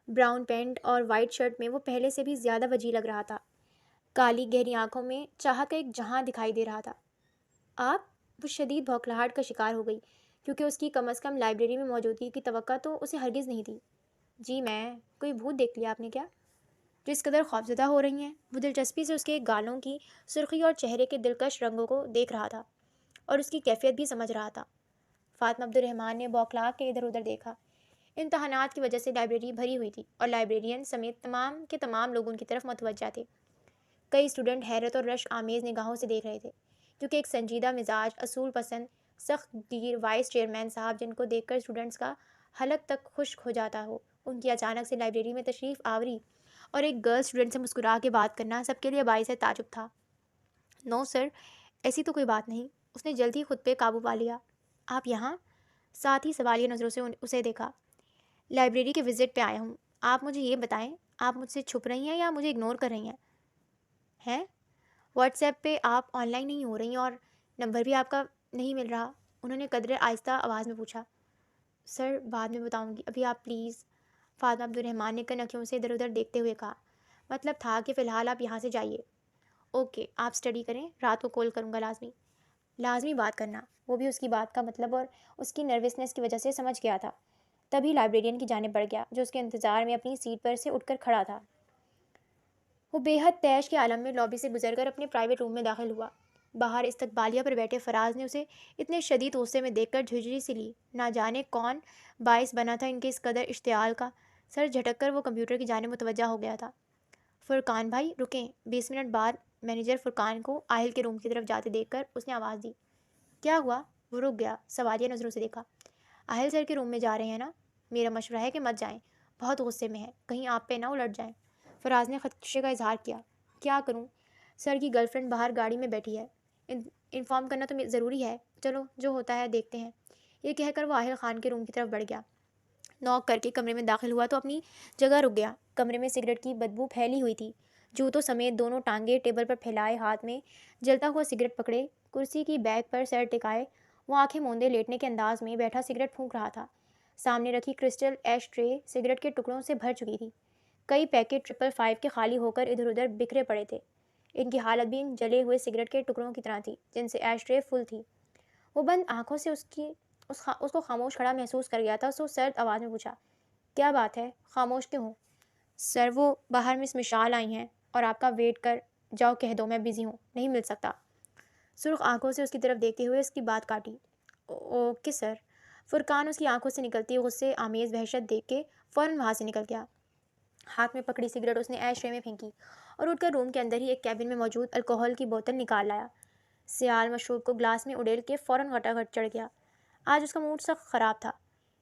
براؤن پینٹ اور وائٹ شرٹ میں وہ پہلے سے بھی زیادہ وجیح لگ رہا تھا۔ کالی گہری آنکھوں میں چاہت کا ایک جہاں دکھائی دے رہا تھا۔ آپ؟ وہ شدید بھوکھلاہٹ کا شکار ہو گئی، کیونکہ اس کی کم از کم لائبریری میں موجودگی کی توقع تو اسے ہرگز نہیں تھی۔ جی میں، کوئی بھوت دیکھ لیا آپ نے کیا؟ جس قدر خوفزدہ ہو رہی ہیں، وہ دلچسپی سے اس کے گالوں کی سرخی اور چہرے کے دلکش رنگوں کو دیکھ رہا تھا اور اس کی کیفیت بھی سمجھ رہا تھا۔ فاطمہ عبد الرحمن نے بوکھلا کے ادھر ادھر دیکھا۔ امتحانات کی وجہ سے لائبریری بھری ہوئی تھی اور لائبریرین سمیت تمام کے تمام لوگ ان کی طرف متوجہ تھے۔ کئی اسٹوڈنٹ حیرت اور رشک آمیز نگاہوں سے دیکھ رہے تھے، کیونکہ ایک سنجیدہ مزاج، اصول پسند، سخت گیر وائس چیئرمین صاحب، جن کو دیکھ کر اسٹوڈنٹس کا حلق تک خشک ہو جاتا ہو، ان کی اچانک سے لائبریری میں تشریف آوری اور ایک گرل اسٹوڈنٹ سے مسکرا کے بات کرنا سب کے لیے باعث تعجب تھا۔ نو سر، ایسی تو کوئی بات نہیں، اس نے جلدی خود پہ قابو پا لیا۔ آپ یہاں؟ ساتھ ہی سوالیہ نظروں سے اسے دیکھا۔ لائبریری کے وزٹ پہ آیا ہوں۔ آپ مجھے یہ بتائیں، آپ مجھ سے چھپ رہی ہیں یا مجھے اگنور کر رہی ہیں؟ واٹس ایپ پہ آپ آن لائن نہیں ہو رہی اور نمبر بھی آپ کا نہیں مل رہا؟ انہوں نے قدرے آہستہ آواز میں پوچھا۔ سر بعد میں بتاؤں گی، ابھی آپ پلیز، فاطمہ عبد الرحمن نے کن اکھیوں سے ادھر ادھر دیکھتے ہوئے کہا۔ مطلب تھا کہ فی الحال آپ یہاں سے جائیے۔ اوکے، آپ اسٹڈی کریں، رات کو کال کروں گا لازمی بات کرنا۔ وہ بھی اس کی بات کا مطلب اور اس کی نروسنس کی وجہ سے سمجھ گیا تھا۔ تبھی لائبریرین کی جانب بڑھ گیا، جو اس کے انتظار میں اپنی سیٹ پر سے اٹھ کر کھڑا تھا۔ وہ بے حد تیش کے عالم میں لابی سے گزر کر اپنے پرائیویٹ روم میں داخل ہوا۔ باہر استقبالیہ پر بیٹھے فراز نے اسے اتنے شدید غصے میں دیکھ کر جھجری سی لی۔ نہ جانے کون باعث بنا تھا ان کے اس قدر اشتعال کا۔ سر جھٹک کر وہ کمپیوٹر کی جانب متوجہ ہو گیا تھا۔ فرقان بھائی رکیں۔ 20 منٹ بعد مینیجر فرقان کو آہل کے روم کی طرف جاتے دیکھ کر اس نے آواز دی۔ کیا ہوا؟ وہ رک گیا، سوالیہ نظروں سے دیکھا۔ آہل سر کے روم میں جا رہے ہیں نا؟ میرا مشورہ ہے کہ مت جائیں، بہت غصے میں ہے، کہیں آپ پہ نہ الٹ جائیں۔ فراز نے خدشے کا اظہار کیا۔ کیا کروں؟ سر کی گرل فرینڈ باہر گاڑی میں بیٹھی ہے، انفارم کرنا تو ضروری ہے۔ چلو جو ہوتا ہے دیکھتے ہیں۔ یہ کہہ کر وہ آہل خان کے روم کی طرف بڑھ گیا۔ نوک کر کے کمرے میں داخل ہوا تو اپنی جگہ رک گیا۔ کمرے میں سگریٹ کی بدبو پھیلی ہوئی تھی۔ جوتوں سمیت دونوں ٹانگیں ٹیبل پر پھیلائے، ہاتھ میں جلتا ہوا سگریٹ پکڑے، کرسی کی بیک پر سر ٹکائے، وہ آنکھیں موندے لیٹنے کے انداز میں بیٹھا سگریٹ پھونک رہا تھا۔ سامنے رکھی کرسٹل ایش ٹرے سگریٹ کے ٹکڑوں سے بھر چکی تھی۔ کئی پیکٹ 555 کے خالی ہو کر ادھر ادھر بکھرے پڑے تھے۔ ان کی حالت بھی ان جلے ہوئے سگریٹ کے ٹکڑوں کی طرح تھی جن سے ایش ٹرے فل تھی۔ وہ بند آنکھوں سے اس کو خاموش کھڑا محسوس کر گیا تھا۔ سو سرد آواز میں پوچھا، کیا بات ہے؟ خاموش کیوں ہو؟ سر وہ باہر مس مشال آئی ہیں اور آپ کا ویٹ کر جاؤ، کہہ دو میں بزی ہوں، نہیں مل سکتا۔ سرخ آنکھوں سے اس کی طرف دیکھتے ہوئے اس کی بات کاٹی۔ Okay sir. فرقان اس کی آنکھوں سے نکلتی غصے آمیز وحشت دیکھ کے فوراً وہاں سے نکل گیا۔ ہاتھ میں پکڑی سگریٹ اس نے ایش ٹرے میں پھینکی اور اٹھ کر روم کے اندر ہی ایک کیبن میں موجود الکوہل کی بوتل نکال لایا۔ سیال مشروب کو گلاس میں اڈیل کے فوراً گھٹا گھٹ چڑھ گیا۔ آج اس کا موڈ سخت خراب تھا۔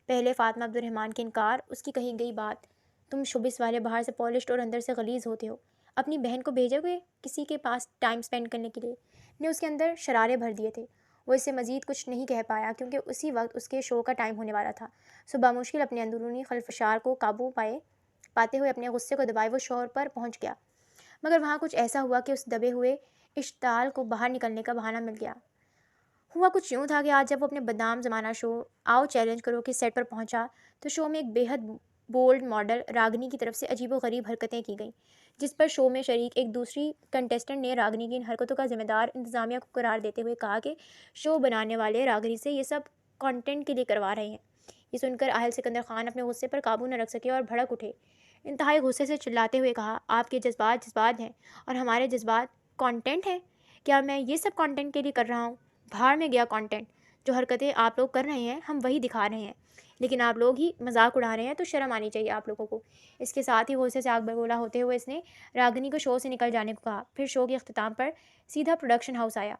پہلے فاطمہ عبد الرحمن کے انکار، اس کی کہی گئی بات، تم شوبس والے باہر سے پالشڈ اور اندر سے غلیظ ہوتے ہو، اپنی بہن کو بھیجو گے کسی کے پاس ٹائم اسپینڈ کرنے کے لیے، نے اس کے اندر شرارے بھر دیے تھے۔ وہ اس سے مزید کچھ نہیں کہہ پایا کیونکہ اسی وقت اس کے شو کا ٹائم ہونے والا تھا۔ صبح مشکل اپنے اندرونی خلفشار کو قابو پاتے ہوئے اپنے غصے کو دبائے وہ شور پر پہنچ گیا، مگر وہاں کچھ ایسا ہوا کہ اس دبے ہوئے اشتعال کو باہر نکلنے کا بہانہ مل گیا۔ ہوا کچھ یوں تھا کہ آج جب وہ اپنے بدنام زمانہ شو آؤ چیلنج کرو کے سیٹ پر پہنچا تو شو میں ایک بیحد بولڈ ماڈل راگنی کی طرف سے عجیب و غریب حرکتیں کی گئیں، جس پر شو میں شریک ایک دوسری کنٹیسٹنٹ نے راگنی کی ان حرکتوں کا ذمہ دار انتظامیہ کو قرار دیتے ہوئے کہا کہ شو بنانے والے راگنی سے یہ سب کانٹینٹ کے لیے کروا رہے ہیں۔ یہ سن کر آہل سکندر خان اپنے غصے پر قابو نہ رکھ سکے اور بھڑک اٹھے، انتہائی غصے سے چلاتے ہوئے کہا، آپ کے جذبات جذبات ہیں اور ہمارے جذبات کانٹینٹ ہیں؟ کیا میں یہ سب کانٹینٹ کے لیے کر رہا ہوں؟ بھاڑ میں گیا کانٹینٹ! جو حرکتیں آپ لوگ کر رہے ہیں ہم وہی دکھا رہے ہیں، لیکن آپ لوگ ہی مذاق اڑا رہے ہیں تو شرم آنی چاہیے آپ لوگوں کو۔ اس کے ساتھ ہی غصے سے آگ بگولا ہوتے ہوئے اس نے راگنی کو شو سے نکل جانے کو کہا۔ پھر شو کے اختتام پر سیدھا پروڈکشن ہاؤس آیا۔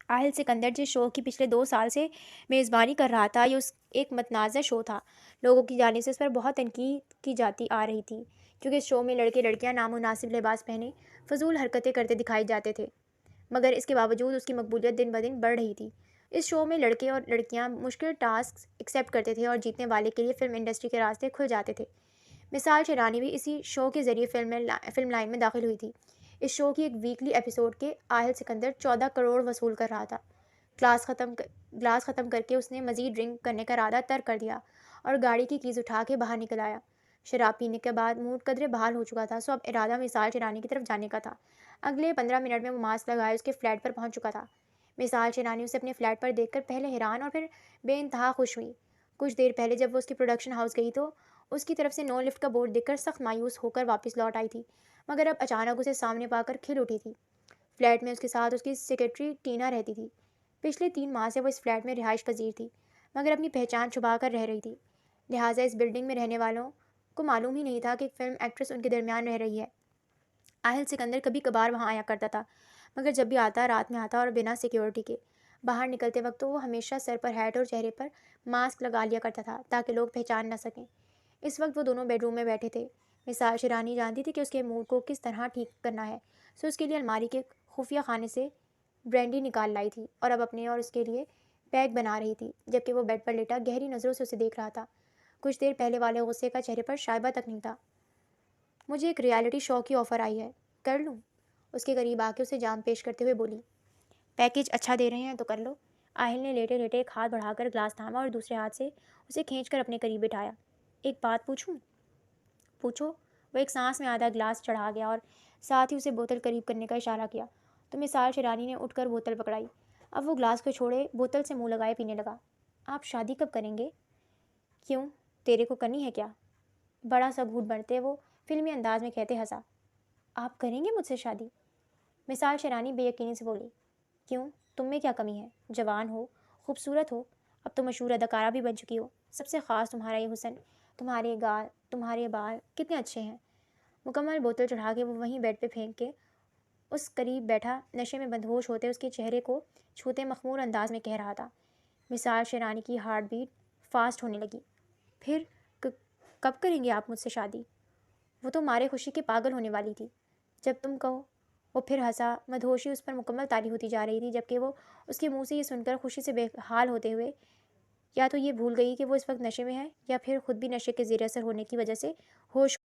آہل سکندر جس شو کی پچھلے 2 سال سے میزبانی کر رہا تھا، یہ ایک متنازع شو تھا۔ لوگوں کی جانب سے اس پر بہت تنقید کی جاتی آ رہی تھی، کیونکہ اس شو میں لڑکے لڑکیاں نامناسب لباس پہنے فضول حرکتیں کرتے دکھائے جاتے تھے، مگر اس کے باوجود اس کی مقبولیت دن بدن بڑھ رہی تھی۔ اس شو میں لڑکے اور لڑکیاں مشکل ٹاسک ایکسیپٹ کرتے تھے اور جیتنے والے کے لیے فلم انڈسٹری کے راستے کھل جاتے تھے۔ مثال شیرانی بھی اسی شو کے ذریعے فلم لائن میں داخل ہوئی تھی۔ اس شو کی ایک ویکلی ایپیسوڈ کے آہل سکندر 14 کروڑ وصول کر رہا تھا۔ گلاس ختم کر کے اس نے مزید ڈرنک کرنے کا ارادہ ترک کر دیا اور گاڑی کی کیز اٹھا کے باہر نکل آیا۔ شراب پینے کے بعد موڈ قدرے بحال ہو چکا تھا، سو اب ارادہ مثال شیرانی کی طرف جانے کا تھا۔ اگلے 15 منٹ میں وہ ماسک لگائے اس کے فلیٹ پر پہنچ چکا تھا۔ مثال شیرانی اسے اپنے فلیٹ پر دیکھ کر پہلے حیران اور پھر بے انتہا خوش ہوئی۔ کچھ دیر پہلے جب وہ اس کے پروڈکشن ہاؤس گئی تو اس کی طرف سے نو لفٹ کا بورڈ دیکھ کر سخت مایوس ہو کر واپس لوٹ آئی تھی، مگر اب اچانک اسے سامنے پا کر کھل اٹھی تھی۔ فلیٹ میں اس کے ساتھ اس کی سیکرٹری ٹینا رہتی تھی۔ پچھلے 3 ماہ سے وہ اس فلیٹ میں رہائش پذیر تھی، مگر اپنی پہچان چھپا کر رہ رہی تھی، لہٰذا اس بلڈنگ میں رہنے والوں کو معلوم ہی نہیں تھا کہ ایک فلم ایکٹریس ان کے درمیان رہ رہی ہے۔ آہل سکندر کبھی کبھار وہاں آیا کرتا تھا، مگر جب بھی آتا رات میں آتا اور بنا سیکیورٹی کے۔ باہر نکلتے وقت تو وہ ہمیشہ سر پر ہیٹ اور چہرے پر ماسک لگا لیا کرتا تھا تاکہ لوگ پہچان نہ سکیں۔ اس وقت وہ دونوں بیڈ روم میں بیٹھے تھے۔ مثال شیرانی جانتی تھی کہ اس کے موڈ کو کس طرح ٹھیک کرنا ہے، سو اس کے لیے الماری کے خفیہ خانے سے برینڈی نکال لائی تھی اور اب اپنے اور اس کے لیے پیک بنا رہی تھی، جبکہ وہ بیڈ پر لیٹا گہری نظروں سے اسے دیکھ رہا تھا۔ کچھ دیر پہلے والے غصے کا چہرے پر شائبہ تک نہیں تھا۔ مجھے ایک ریالٹی شو کی آفر آئی ہے، کر لوں؟ اس کے قریب آ کے اسے جام پیش کرتے ہوئے بولی۔ پیکیج اچھا دے رہے ہیں تو کر لو۔ آہل نے لیٹے لیٹے ایک ہاتھ بڑھا کر گلاس تھاما اور دوسرے ہاتھ سے اسے کھینچ کر اپنے قریب بٹھایا۔ ایک بات پوچھوں؟ پوچھو۔ وہ ایک سانس میں آدھا گلاس چڑھا گیا اور ساتھ ہی اسے بوتل قریب کرنے کا اشارہ کیا تو مثال شیرانی نے اٹھ کر بوتل پکڑائی۔ اب وہ گلاس کو چھوڑے بوتل سے منہ لگائے پینے لگا۔ آپ شادی کب کریں گے؟ کیوں، تیرے کو کرنی ہے کیا؟ بڑا سا گھوٹ بڑھتے وہ فلمی انداز میں کہتے ہنسا۔ آپ کریں گے مجھ سے شادی؟ مثال شیرانی بے یقینی سے بولی۔ کیوں، تم میں کیا کمی ہے؟ جوان ہو، خوبصورت ہو، اب تو مشہور اداکارہ بھی بن چکی ہو، سب سے خاص تمہارا یہ حسن، تمہارے گال، تمہارے بال کتنے اچھے ہیں۔ مکمل بوتل چڑھا کے وہ وہیں بیڈ پہ پھینک کے اس قریب بیٹھا نشے میں مدہوش ہوتے اس کے چہرے کو چھوتے مخمور انداز میں کہہ رہا تھا۔ مثال شیرانی کی ہارٹ بیٹ فاسٹ ہونے لگی۔ پھر کب کریں گے آپ مجھ سے شادی؟ وہ تو مارے خوشی کے پاگل ہونے والی تھی۔ جب تم کہو۔ وہ پھر ہنسا، مدہوشی اس پر مکمل طاری ہوتی جا رہی تھی، جبکہ وہ اس کے منہ سے یہ سن کر خوشی سے بے حال ہوتے ہوئے یا تو یہ بھول گئی کہ وہ اس وقت نشے میں ہے یا پھر خود بھی نشے کے زیر اثر ہونے کی وجہ سے ہوش